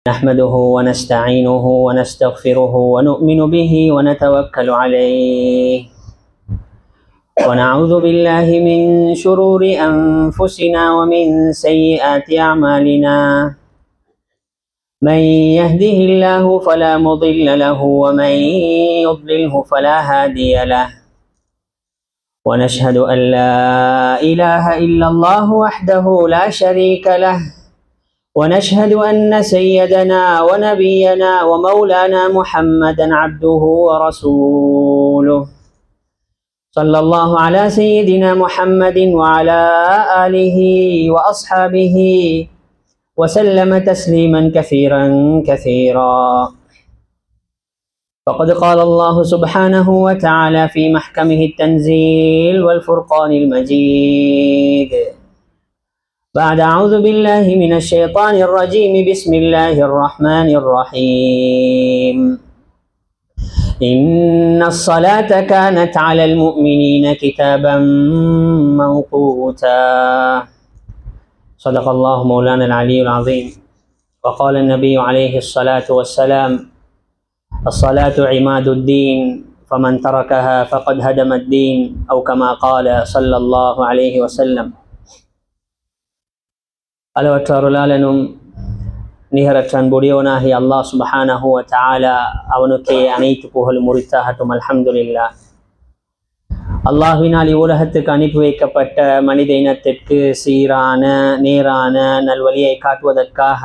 نحمده ونستعينه ونستغفره ونؤمن به ونتوكل عليه ونعوذ بالله من شرور أنفسنا ومن سيئات أعمالنا من يهده الله فلا مضل له ومن يضلله فلا هادي له ونشهد أن لا إله إلا الله وحده لا شريك له ونشهد أن سيدنا ونبينا ومولانا محمدا عبده ورسوله صلى الله على سيدنا محمد وعلى آله وأصحابه وسلم تسليما كثيرا كثيرا. فقد قال الله سبحانه وتعالى في محكمه التنزيل والفرقان المجيد بعد أعوذ بالله من الشيطان الرجيم بسم الله الرحمن الرحيم إن الصلاة كانت على المؤمنين كتابا موقوتا. صدق الله مولانا العلي العظيم. وقال النبي عليه الصلاة والسلام الصلاة عماد الدين فمن تركها فقد هدم الدين أو كما قال صلى الله عليه وسلم. அளவற்ற அருளாளனும் நிகரற்ற அன்புடையவனாகிய அல்லாஹ் சுப்ஹானஹு வ தஆலா அவனுக்கே அனைத்து புகழும் உரித்தாகட்டும். அல்ஹம்துலில்லாஹ். அல்லாஹ்வினால் இவ்வுலகத்துக்கு அனுப்பி வைக்கப்பட்ட மனித இனத்திற்கு சீரான நேரான நல்வழியை காட்டுவதற்காக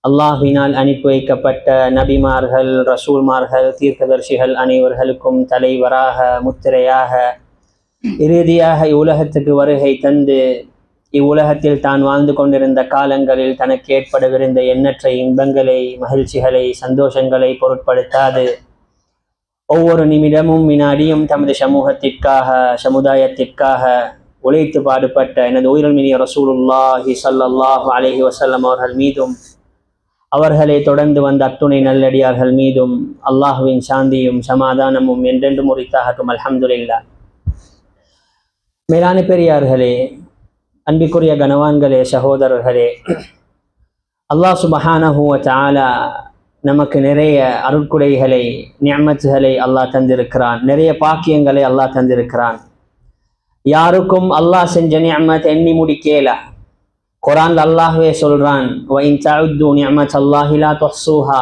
அல்லாஹ்வினால் அனுப்பி வைக்கப்பட்ட நபிமார்கள், ரசூல்மார்கள், தீர்க்கதர்சிகள் அனைவர்களுக்கும் தலைவராக முத்திரையாக இறுதியாக இவ்வுலகத்துக்கு வருகை தந்து இவ்வுலகத்தில் தான் வாழ்ந்து கொண்டிருந்த காலங்களில் தனக்கு ஏற்படவிருந்த எண்ணற்ற இன்பங்களை, மகிழ்ச்சிகளை, சந்தோஷங்களை பொருட்படுத்தாது ஒவ்வொரு நிமிடமும் வினாடியும் தமது சமூகத்திற்காக சமுதாயத்திற்காக உழைத்து பாடுபட்ட எனது உயிரில்மினிய ரசூலுல்லாஹி ஸல்லல்லாஹு அலைஹி வஸல்லம் அவர்கள் மீதும் அவர்களை தொடர்ந்து வந்த அத்துணை நல்லடியார்கள் மீதும் அல்லாஹுவின் சாந்தியும் சமாதானமும் என்றென்றும் உரித்தாகட்டும். அல்ஹம்துலில்லாஹ். மேலான பெரியார்களே, அன்பிற்குரிய கனவான்களே, சகோதரர்களே, அல்லாஹ் சுப்ஹானஹு வ தஆலா நமக்கு நிறைய அருட்குடைகளை, நிஅமத்துகளை அல்லாஹ் தந்திருக்கிறான். நிறைய பாக்கியங்களை அல்லாஹ் தந்திருக்கிறான். யாருக்கும் அல்லாஹ் செஞ்ச நிஅமத் எண்ணி முடிக்கல. குர்ஆன்ல அல்லாஹ்வே சொல்றான், வ இன் தஅது நிஅமத்தல்லாஹி லா துஹ்ஸூஹா.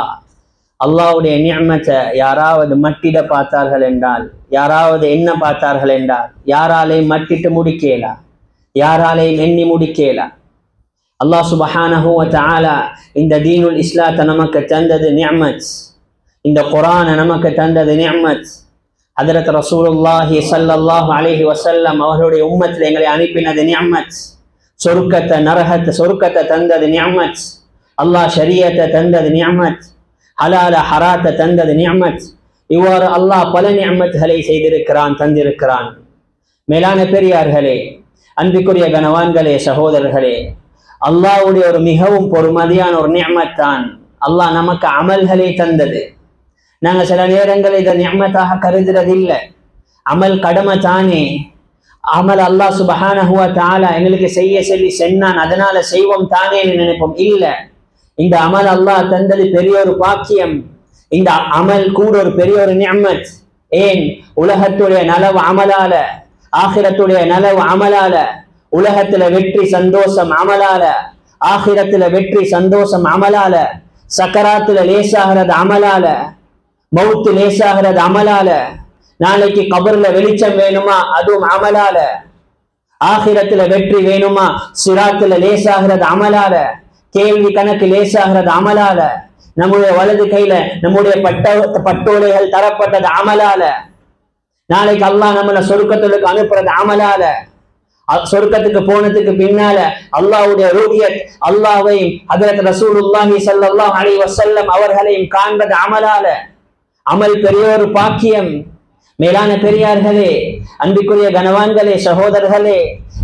அல்லாஹ்வுடைய நிஅமத்தை யாராவது மட்டிட பார்த்தார்கள் என்றால், யாராவது என்ன பார்த்தார்கள் என்றால், யாராலையும் மட்டிட்டு முடிக்கல, யாராலையும் எண்ணி முடிக்கல. அல்லாஹ் சுப்ஹானஹு வ தஆலா இந்த தீனுல் இஸ்லாத்தை நமக்கு தந்தது நிஅமத். இந்த குர்ஆனை நமக்கு தந்தது நிஅமத். ஹஜ்ரத் ரசூலுல்லாஹி ஸல்லல்லாஹு அலைஹி வஸல்லம் அவர்களுடைய உம்மத்தில் எங்களை அனுப்பினது நிஅமத். சொர்க்கத்தை தந்தது நிஅமத். அல்லாஹ் ஷரியத்தை தந்தது நிஅமத். ஹலால ஹராத்தை தந்தது நிஅமத். இவ்வாறு அல்லாஹ் பல நிஅமத்களை செய்திருக்கிறான், தந்திருக்கிறான். மேலான பெரியார்களே, அன்பிற்குரிய கனவான்களே, சகோதரர்களே, அல்லாஹ்வுடைய ஒரு மிகவும் பொறுமதியான ஒரு நிஅமத் தான் அல்லாஹ் நமக்கு அமல்களை தந்தது. நாங்கள் சில நேரங்களில் இதை நிஅமத்தாக கருதுறதில்லை. அமல் கடமை தானே. அமல் அல்லாஹ் சுப்ஹானஹு வ தஆலா எங்களுக்கு செய்ய சொல்லி சொன்னான், அதனால செய்வோம் தானே நினைப்போம். இல்லை, இந்த அமல் அல்லாஹ் தந்தது பெரிய ஒரு பாக்கியம். இந்த அமல் கூட ஒரு பெரிய ஒரு நிஅமத். ஏன்? உலகத்துடைய நலவு அமலால, ஆகிரத்துடைய நலவு அமலால, உலகத்துல வெற்றி சந்தோஷம் அமலால, ஆகிரத்துல வெற்றி சந்தோஷம் அமலால, சக்கராத்துல லேசாகிறது அமலால, மௌத்து லேசாகிறது அமலால, நாளைக்கு கபர்ல வெளிச்சம் வேணுமா அதுவும் அமலால, ஆகிரத்துல வெற்றி வேணுமா சிராத்துல லேசாகிறது அமலால, கேள்வி கணக்கு லேசாகிறது அமலால, நம்முடைய வலது கையில நம்முடைய பட்டோலைகள் தரப்பட்டது அமலால, நாளைக்கு அல்லாஹ் நம்மள சொர்க்கத்துக்கு அனுப்புறது அமலால, சொர்க்கத்துக்கு போனதுக்கு பின்னால அல்லாஹ்வுடைய ரூஹியத், அல்லாஹ்வையும் ஹஜ்ரத் ரசூலுல்லாஹி ஸல்லல்லாஹு அலைஹி வஸல்லம் அவர்களையும் காண்பது அமலால. அமல் பெரிய ஒரு பாக்கியம். மேலான பெரியார்களே, அன்பிற்குரிய கனவான்களே, சகோதரர்களே,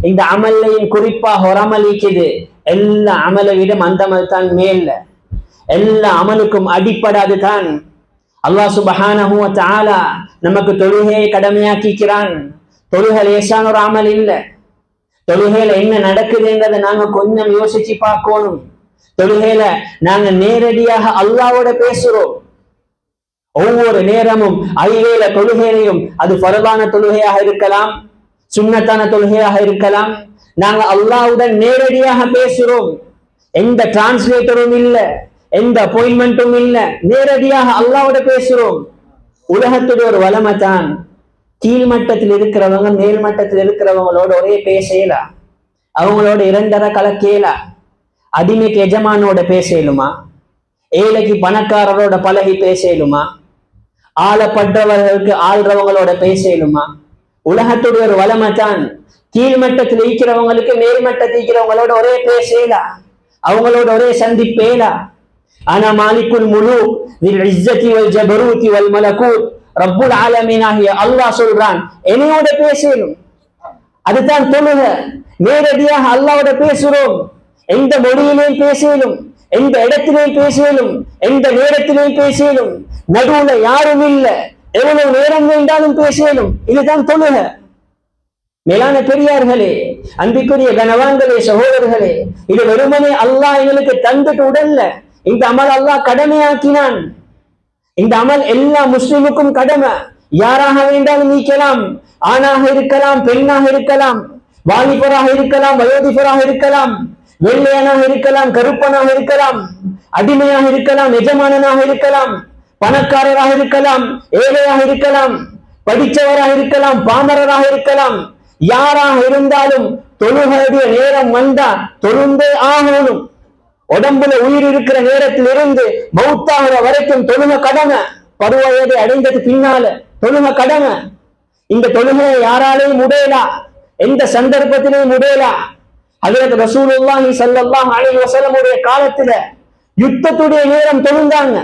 இந்த அமல்லையும் குறிப்பாக ஒரு அமல் இருக்குது. எல்லா அமலை விட அந்த அமல் தான் மேல. எல்லா அமலுக்கும் அடிப்படாது தான் அல்லாஹ் சுப்ஹானஹு வ தஆலா நமக்கு தொழுகையை கடமையாக்கிக்கிறான். தொழுகை லேசான ஒரு அமல் இல்லை. தொழுகையில என்ன நடக்குதுன்றதை நாங்க கொஞ்சம் யோசிச்சு பார்க்கணும். தொழுகையில நாங்க நேரடியாக அல்லாஹ்வோட பேசுறோம். ஒவ்வொரு நேரமும் ஐவேள தொழுகையிலையும், அது ஃபர்லான தொழுகையாக இருக்கலாம், சுன்னத்தான தொழுகையாக இருக்கலாம், நாங்க அல்லாஹ்வுடன் நேரடியாக பேசுறோம். எந்த டிரான்ஸ்லேட்டரும் இல்ல, எந்த அப்பாயின்மெண்ட்டும் இல்ல, நேரடியாக அல்லாஹ்வோட பேசுறோம். உலகத்துடைய ஒரு வளமை தான், கீழ்மட்டத்தில் இருக்கிறவங்க மேல் மட்டத்தில் இருக்கிறவங்களோட ஒரே பேசலா, அவங்களோட இரண்டரை கலக்கேலா. அடிமைக்கு எஜமானோட பேசலுமா, ஏழைக்கு பணக்காரரோட பழகி பேசலுமா, ஆளப்படுறவர்களுக்கு ஆள்றவங்களோட பேசலுமா? உலகத்துடைய ஒரு வளமை தான், கீழ்மட்டத்தில் இருக்கிறவங்களுக்கு மேல்மட்டத்தில் இருக்கிறவங்களோட ஒரே பேசலா, அவங்களோட ஒரே சந்திப்பேலா. ஆனா மாலிக்குல் முலூக் தில் இஸ்ஸத்தி வல் ஜபரூத்தி வல் மலகூத் ரப்புல் ஆலமீன் ஆகிய அல்லாஹ் சொல்றான், என்னையோட பேசலும். அதுதான் தொழுகை. நேரடியாக அல்லாஹ்வோட பேசுறோம். எந்த மொழியிலேயும் பேசலும், எந்த இடத்திலேயும் பேசலும், எந்த நேரத்திலேயும் பேசலும், நடுவுல யாரும் இல்ல, எவ்வளவு நேரம் வேண்டாலும் பேசலும். இதுதான் தொழுகை. மேலான பெரியார்களே, அன்பிற்குரிய கனவான்களே, சகோதரர்களே, இது வெறுமனே அல்லாஹ் எங்களுக்கு தந்துட்டு உடல்ல, இந்த அமல் அல்லாஹ் கடமையாக்கினான். இந்த அமல் எல்லா முஸ்லிமுக்கும் கடமை. யாராக வேண்டாலும் நீக்கலாம், ஆணாக இருக்கலாம், பெண்ணாக இருக்கலாம், வாலிபராக இருக்கலாம், வயோதிபராக இருக்கலாம், வெள்ளையனாக இருக்கலாம், கருப்பனாக இருக்கலாம், அடிமையாக இருக்கலாம், எஜமானனாக இருக்கலாம், பணக்காரராக இருக்கலாம், ஏழையாக இருக்கலாம், படித்தவராக இருக்கலாம், பாமரராக இருக்கலாம். யாராக இருந்தாலும் தொழுகையுடைய நேரம் வந்தா தொழுந்தே ஆகணும். உடம்புல உயிர் இருக்கிற நேரத்தில் இருந்து மௌத்தாகிற வரைக்கும் தொழுகை கடமை. பருவ வயதை அடைந்தது பின்னால தொழுகை கடமை. இந்த தொழுகையை யாராலையும் உடையலா, எந்த சந்தர்ப்பத்திலையும் உடையலா. ஹஜ்ரத் ரசூலுல்லாஹி ஸல்லல்லாஹு அலைஹி வஸல்லம் உடைய காலத்துல யுத்தத்துடைய நேரம் தொழுந்தாங்க.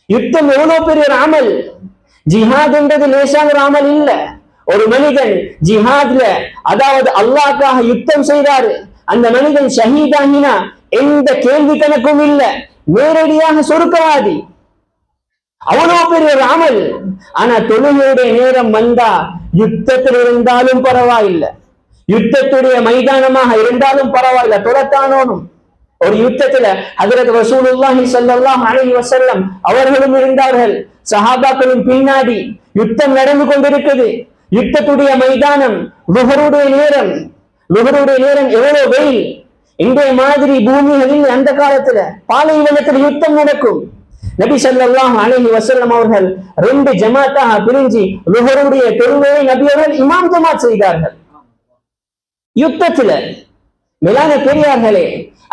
யுத்தம் எவ்வளவு பெரிய ஒரு அமல். ஜிஹாத் என்றது லேசான ஒரு அமல் இல்ல. ஒரு மனிதன் ஜிஹாத்ல, அதாவது அல்லாஹ்க்காக யுத்தம் செய்தாரு, அந்த மனிதன் ஷஹீதாகினா எந்த கேள்வி கணக்கும் இல்ல, நேரடியாக சொர்க்கவாதி. அவ்வளவு பெரிய ஒரு அமல். ஆனா தொழுகையுடைய நேரம் வந்தா யுத்தத்தில் இருந்தாலும் பரவாயில்லை, யுத்தத்துடைய மைதானமாக இருந்தாலும் பரவாயில்லை, தொழத்தானோனும். ஒரு யுத்தத்துல ஹஜ்ரத் ரசூலுல்லாஹி ஸல்லல்லாஹு அலைஹி வஸல்லம் அவர்களும் இருந்தார்கள், சஹாபாக்களும் பின்னாடி. யுத்தம் நடந்து கொண்டிருக்குது. யுத்தத்துடைய மைதானம், லுஹருடைய நேரம். லுஹருடைய நேரம் எவ்வளவு வெயில். இன்றைய மாதிரி பூமிகளில் அந்த காலத்துல பாலைவனத்தில் யுத்தம் நடக்கும். நபி ஸல்லல்லாஹு அலைஹி வஸல்லம் அவர்கள் 2 ஜமாத்தாக பிரிஞ்சு லுஹருடைய தொழுகையை நபி அவர்கள் இமாம் ஜமாத் செய்தார்கள் யுத்தத்துல. மேலான பெரியார்களே,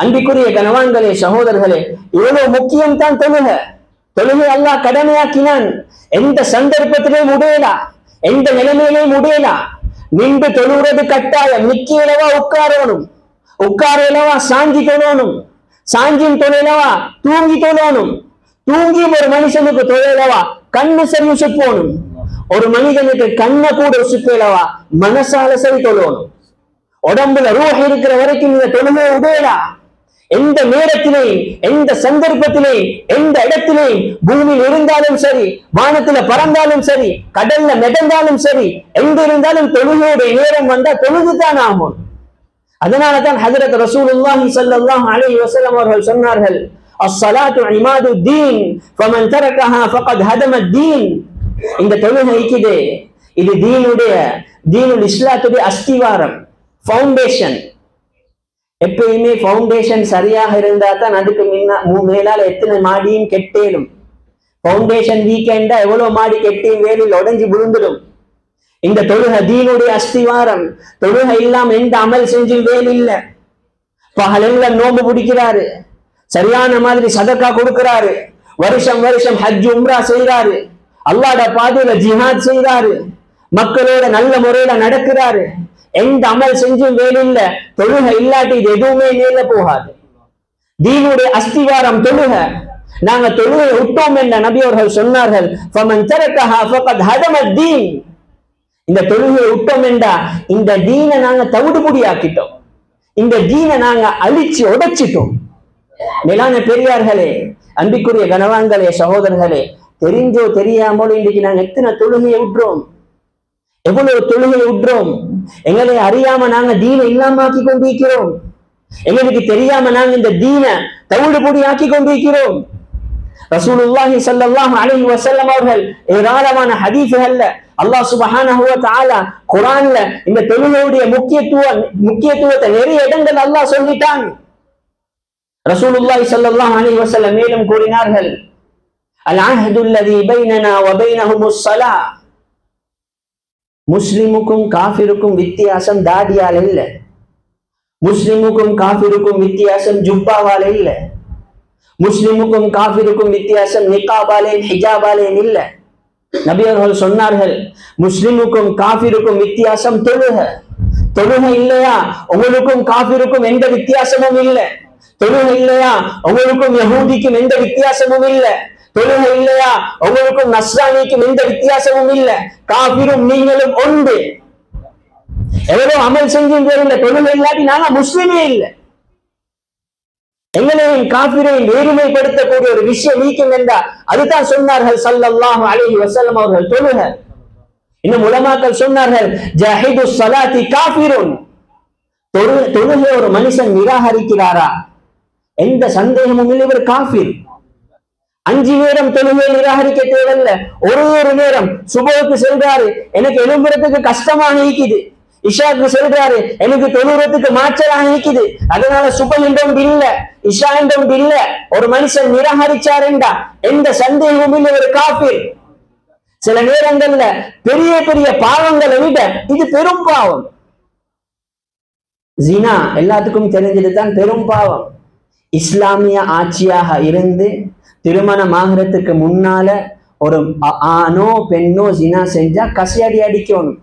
அன்பிற்குரிய கனவான்களே, சகோதரர்களே, இவ்வளவு முக்கியம் தான் தொழுகை. தொழுகை அல்லாஹ் கடமையாக்கினான். எந்த சந்தர்ப்பத்திலேயும் உடையலா, எந்த நிலைமையிலையும் உடையலா. நின்று தொழுகிறது கட்டாயம். நிக்கிறவா உட்காரணும், உட்காரலவா சாஞ்சி தொழணும், சாஞ்சின் தொழிலவா தூங்கி தொழணும், தூங்கி ஒரு மனுஷனுக்கு தொழிலவா கண்ணு சரி உசுப்போணும், ஒரு மனிதனுக்கு கண்ணை கூட உசுப்பலவா மனசால சரி தொழணும். உடம்புல ரூஹ் இருக்கிற வரைக்கும் இந்த தொழுகை உடையலா. எந்த நேரத்திலேயும், எந்த சந்தர்ப்பத்திலேயும், எந்த இடத்திலேயும், பூமியில் இருந்தாலும் சரி, வானத்துல பறந்தாலும் சரி, கடல்ல மிதந்தாலும் சரி, எங்க இருந்தாலும் தொழுகையுடைய நேரம் வந்தா தொழுதுதான் ஆகும். அதனாலதான் ஹஜ்ரத் ரசூலுல்லாஹி ஸல்லல்லாஹு அலைஹி வஸல்லம் அவர்கள் சொன்னார்கள், அஸ்ஸலாத்து இமாதுத்தீன் ஃபமன் தரகஹா ஃபகத் ஹதமத்தீன். இந்த தொழுகை இருக்குது, இது தீனுல் இஸ்லாத்துடைய அஸ்திவாரம், ஃபவுண்டேஷன். எப்பயுமே ஃபவுண்டேஷன் சரியாக இருந்தா தான் அதுக்கு மேலால எத்தனை மாடியும் கெட்டேலும். ஃபவுண்டேஷன் வீக்கெண்டா எவ்வளவு மாடி கெட்டியும் வேலையில் உடைஞ்சு விழுந்துடும். இந்த தொழுகை தீனுடைய அஸ்திவாரம். தொழுகை இல்லாம எந்த அமல் செஞ்சும் வேலை இல்லை. பகலெல்லாம் நோம்பு பிடிக்கிறாரு, சரியான மாதிரி சதக்கா கொடுக்கிறாரு, வருஷம் வருஷம் ஹஜ் உம்ரா செய்யறாரு, அல்லாஹ்ட பாதையில ஜிஹாத் செய்யறாரு, மக்களோட நல்ல முறையில நடக்கிறாரு, எந்த அமல் செஞ்சும் வேலை இல்ல. தொழுகை இல்லாட்டி இது எதுவுமே மேல போகாது. தீனுடைய அஸ்திவாரம் தொழுகை. நாங்க தொழுகை விட்டோம் என்ற நபி அவர்கள் சொன்னார்கள், ஃபமன் தரகஹா ஃபகத் ஹதமத்தீன். இந்த தொழுகையை விட்டோம் என்றா இந்த தீனை நாங்க தவிடுபொடியாக்கிட்டோம், இந்த தீனை நாங்க அழிச்சு உடைச்சிட்டோம். மேலான பெரியார்களே, அன்பிற்குரிய கனவான்களே, சகோதரர்களே, தெரிஞ்சோ தெரியாமலோ இன்றைக்கு நாங்க எத்தனை தொழுகையை விட்டுறோம், எவ்வளவு தொழுகையை விட்டுறோம். எங்களை அறியாம நாங்க தீனை இல்லாம ஆக்கி கொண்டிருக்கிறோம். எங்களுக்கு தெரியாம நாங்க இந்த தீன தவிடுபொடி ஆக்கி கொண்டிருக்கிறோம். ரசூலுல்லாஹி ஸல்லல்லாஹு அலைஹி வஸல்லம் அவர்கள் ஏராளமான ஹதீஸ்கள்ல அல்லாஹ் சுப்ஹானஹு வ தஆலா குர்ஆன்ல இந்த தொழுகையுடைய முக்கியத்துவத்தை நிறைய இடங்கள் அல்லாஹ் சொல்லிட்டான். ரசூலுல்லாஹி ஸல்லல்லாஹு அலைஹி வஸல்லம் மேலும் கூறினார்கள், அல் அஹ்துல் லதீ பைனனா வ பைனஹுமுஸ் ஸலா. முஸ்லிமுக்கும் காஃபிருக்கும் வித்தியாசம் தாடியால் இல்ல, முஸ்லிமுக்கும் காஃபிருக்கும் வித்தியாசம் ஜுப்பாவால் இல்ல, முஸ்லிமுக்கும் காஃபிருக்கும் வித்தியாசம் நிகாபாலே ஹிஜாபாலே இல்ல. நபி அவர்கள் சொன்னார்கள், முஸ்லிமுக்கும் காஃபிருக்கும் வித்தியாசம் தொழுகை. தொழுகை இல்லையா உங்களுக்கும் காஃபிருக்கும் எந்த வித்தியாசமும் இல்லை. தொழுகை இல்லையா உங்களுக்கும் யஹூதிக்கும் எந்த வித்தியாசமும் இல்லை. தொழுகை இல்லையா உங்களுக்கும் நஸ்ரானிக்கும் எந்த வித்தியாசமும் இல்லை. காஃபிரும் நீங்களும் ஒன்று. எவ்வளவு அமல் செஞ்சும் தெரியல, தொழுகை இல்லாட்டி நாங்க முஸ்லிமே இல்லை. எங்களையும் காஃபிரையும் வேறுமைப்படுத்தக்கூடிய ஒரு விஷயம் நீக்கும் என்றா அதுதான் சொன்னார்கள் ஸல்லல்லாஹு அலைஹி வஸல்லம் அவர்கள் தொழுகை. இன்னும் உலமாக்கள் சொன்னார்கள், ஜஹீது ஸலாத்தி காஃபிருன். தொழுகை ஒரு மனுஷன் நிராகரிக்கிறாரா எந்த சந்தேகமும் இல்லை, இவர் காஃபிர். 5 நேரம் தொழுகை நிராகரிக்க தேவையில்ல. ஒரு நேரம் சுபஹுக்கு செல்றாரு, எனக்கு எழும்புறதுக்கு கஷ்டமாக இருக்குது. இஷாக்கு செல்றாரு, எனக்கு தொழுறதுக்கு மாற்றலாக இருக்குது, அதனால சுபஹ் என்றும் இல்ல, இஷா என்றும் இல்ல. ஒரு மனுஷன் நிராகரிச்சாருண்டா எந்த சந்தேகமும் இல்லை, ஒரு காஃபிர். சில நேரங்கள்ல பெரிய பெரிய பாவங்களை விட இது பெரும் பாவம். ஜினா எல்லாத்துக்கும் தெரிஞ்சதுதான் பெரும் பாவம். இஸ்லாமிய ஆட்சியாக இருந்து திருமணம் ஆகிறதுக்கு முன்னால ஒரு ஆணோ பெண்ணோ ஜினா செஞ்சா கசியடி அடிக்கணும்.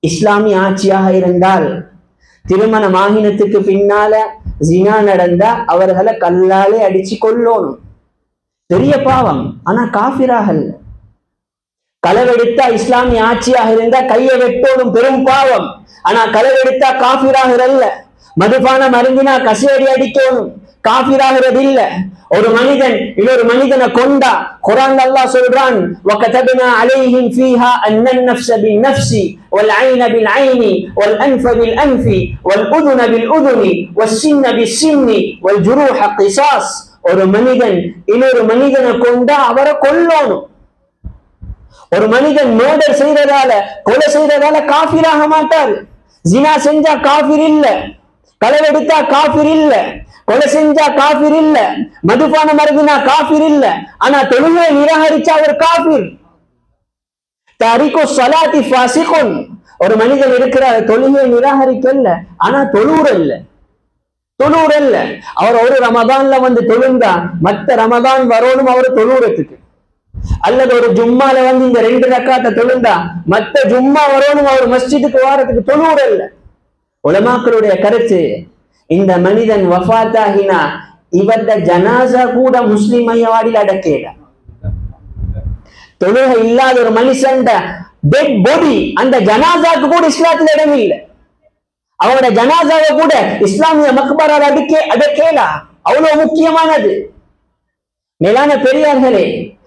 இஸ்லாமிய ஆட்சியாக இருந்தால் திருமணம் ஆகினத்துக்கு பின்னால ஜினா நடந்தா அவர்களை கல்லாலே அடிச்சு கொல்லணும். பெரிய பாவம். ஆனா காஃபிராக இல்ல. களவெடுத்தா இஸ்லாமிய ஆட்சியாக இருந்தா கையை வெட்டோடும், பெரும் பாவம். ஆனா களவெடுத்தா காஃபிராக இல்ல. மதுபானம் அருந்தினா கசியடி அடிக்கணும், காஃபிராகிறது இல்ல. ஒரு மனிதன் இன்னொரு மனிதனை கொண்டா குர்ஆன் அல்லாஹ் சொல்றான், வகதப்னா அலைஹிம் ஃபீஹா அன்னன் நஃப்ஸ பின் நஃப்ஸி வல் ஐன பில் ஐனி வல் அன்ஃப பில் அன்ஃபி வல் உதுன பில் உதுனி வஸ்ஸின்ன பிஸ் சின்னி வல் ஜுரூஹ கிஸாஸ். ஒரு மனிதன் இன்னொரு மனிதனை கொண்டா அவரை கொல்லணும். ஒரு மனிதன் மர்டர் செய்யறதால கொலை செய்யறதால காஃபிராக மாட்டார். ஜினா செஞ்சா காஃபிர் இல்ல, களவெடுத்தா காஃபிர் இல்ல, கொலை செஞ்சா காஃபிர் இல்ல, மதுபானம் அருந்தினா காஃபிர் இல்ல. ஆனா தொழுகையை நிராகரிச்சா ஒரு காஃபிர். தாரிகு ஸலாத்தி ஃபாசிகுன். ஒரு மனிதன் இருக்கிறார், தொழுகையை நிராகரிக்கல, ஆனா தொழுற இல்ல. அவர் ஒரு ரமதான்ல வந்து தொழுந்தா மத்த ரமதான் வரணும் அவர் தொழுறதுக்கு. அல்லது ஒரு ஜும்மால வந்து இந்த 2 ரக்காத்தை தொழுந்தா மத்த ஜும்மா வரணும் அவர் மஸ்ஜிதுக்கு வாரத்துக்கு தொழுற இல்ல. உலமாக்களுடைய கருத்து, இந்த மனிதன் வஃபாத்தாகினா இவர்த ஜனாசா கூட முஸ்லிம் மையவாடியில் அடக்கேல. தொழுகை இல்லாத ஒரு மனுஷன் டெட் பாடி அந்த ஜனாசாக்கு கூட இஸ்லாத்துல இடம் இல்லை. அவனோட ஜனாசாவை கூட இஸ்லாமிய மக்பரால் அடக்கேலா. அவ்வளவு முக்கியமானது. மேலான பெரியார்களே,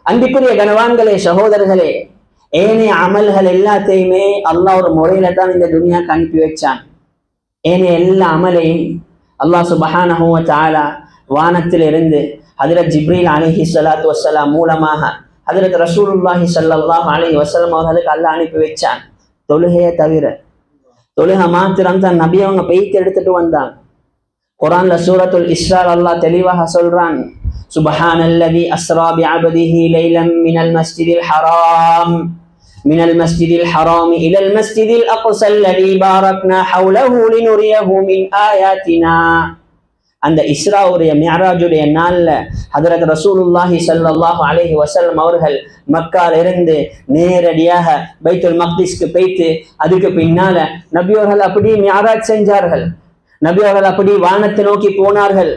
அன்பிற்குரிய கனவான்களே, சகோதரர்களே, ஏனைய அமல்கள் எல்லாத்தையுமே அல்லாஹ் ஒரு முறையில தான் இந்த துனியாக்கு அனுப்பி வச்சான். ஏனைய எல்லா அமலையும் அல்லாஹ் சுப்ஹானஹு வ தஆலா வானத்திலிருந்து ஹஜ்ரத் ஜிப்ரீல் அலைஹி ஸலாத்து வஸ்ஸலாம் மூலமாக ஹஜ்ரத் ரசூலுல்லாஹி ஸல்லல்லாஹு அலைஹி வஸல்லம் அவர்களுக்கு அல்லாஹ் அனுப்பி வச்சான். தொழுகையை தவிர தொழுகை மாத்திரம் தான் நபி அவங்க பெய்த்து எடுத்துட்டு வந்தாங்க. குர்ஆன்ல சூரத்துல் இஸ்ரால் அல்லாஹ் தெளிவாக சொல்றான், சுப்ஹானல்லதி அஸ்ரா பிஅப்திஹி லைலன் மினல் மஸ்ஜிதில் ஹராம் இலல் மஸ்ஜிதில் அக்ஸா அல்லதி பாரக்னா ஹவ்லஹு லினுரியஹு மின் ஆயாத்தினா. அந்த இஸ்ராவுடைய மிஅராஜுடைய நாள்ல ஹஜ்ரத் ரசூலுல்லாஹி ஸல்லல்லாஹு அலைஹி வஸல்லம் அவர்கள் மக்கால இருந்து நேரடியாக பைத்துல் மக்திஸ்க்கு போயிட்டு அதுக்கு பின்னால நபி அவர்கள் அப்படி மிஅராஜ் செஞ்சார்கள். நபி அவர்கள் அப்படி வானத்தை நோக்கி போனார்கள்.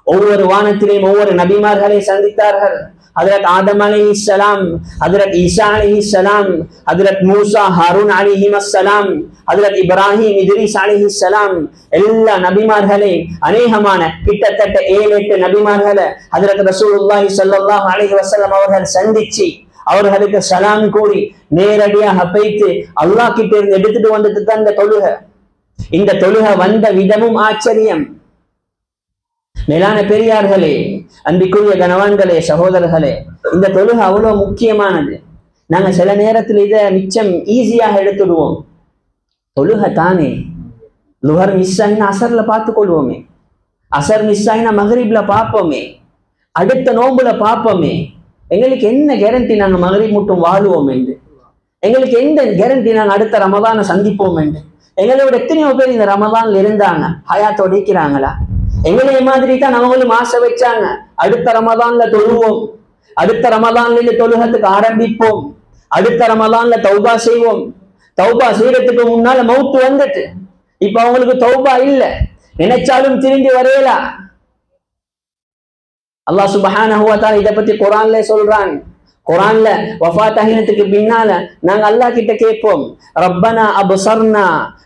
ஒவ்வொரு வானத்திலையும் ஒவ்வொரு நபிமார்களை சந்தித்தார்கள். ஹஜ்ரத் ஆதம் அலைஹிஸ்ஸலாம், ஹஜ்ரத் ஈசா அலைஹிஸ்ஸலாம், ஹஜ்ரத் மூசா ஹாரூன் அலைஹிஸ்ஸலாம், ஹஜ்ரத் இப்ராஹிம் இத்ரீஸ் அலைஹிஸ்ஸலாம், எல்லா நபிமார்களை அநேகமான கிட்டத்தட்ட 7-8 நபிமார்களை ஹஜ்ரத் ரசூலுல்லாஹி ஸல்லல்லாஹு அலைஹி வஸல்லம் அவர்கள் சந்திச்சு அவர்களுக்கு சலாம் கூறி நேரடியாக போயிட்டு அல்லாஹ் கிட்ட இருந்து எடுத்துட்டு வந்துட்டு தான் இந்த தொழுகை. இந்த தொழுகை வந்த விதமும் ஆச்சரியம். மேலான பெரியார்களே, அன்பிற்குரிய கணவான்களே, சகோதரர்களே, இந்த தொழுகை அவ்வளவு முக்கியமானது. நாங்க சில நேரத்தில் இதை மிச்சம் ஈஸியாக எடுத்துடுவோம். தொழுகை தானே, லுஹர் மிஸ் ஆகினா அசர்ல பார்த்து கொள்வோமே, அசர் மிஸ் ஆகினா மகரிப்ல பார்ப்போமே, அடுத்த நோம்புல பார்ப்போமே. எங்களுக்கு என்ன கேரண்டி நாங்க மகரிப் மட்டும் வாழுவோம் என்று? எங்களுக்கு எந்த கேரண்டி நாங்க அடுத்த ரமதானை சந்திப்போம் என்று? எங்களோட எத்தனையோ பேர் இந்த ரமதான்ல இருந்தாங்க, ஹயாத்தோட இருக்கிறாங்களா? எங்களைய மாதிரி தான் அவங்களும் ஆசை வச்சாங்க, அடுத்த ரமதான்ல தொழுவோம், அடுத்த ரமதான்ல தொழுகத்துக்கு ஆரம்பிப்போம், அடுத்த ரமதான்ல தௌபா செய்வோம். தௌபா செய்யறதுக்கு முன்னால மௌத்து வந்துட்டு, இப்ப அவங்களுக்கு தௌபா இல்ல, நினைச்சாலும் திரும்பி வரையலா. அல்லாஹ் சுப்ஹானஹு வ தஆலா இதை பத்தி குர்ஆன்ல சொல்றான். குர்ஆன்ல வஃபாத் ஆகினதுக்கு பின்னால நாங்க அல்லாஹ் கிட்ட கேட்போம், ரப்பனா அப்ஸர்னா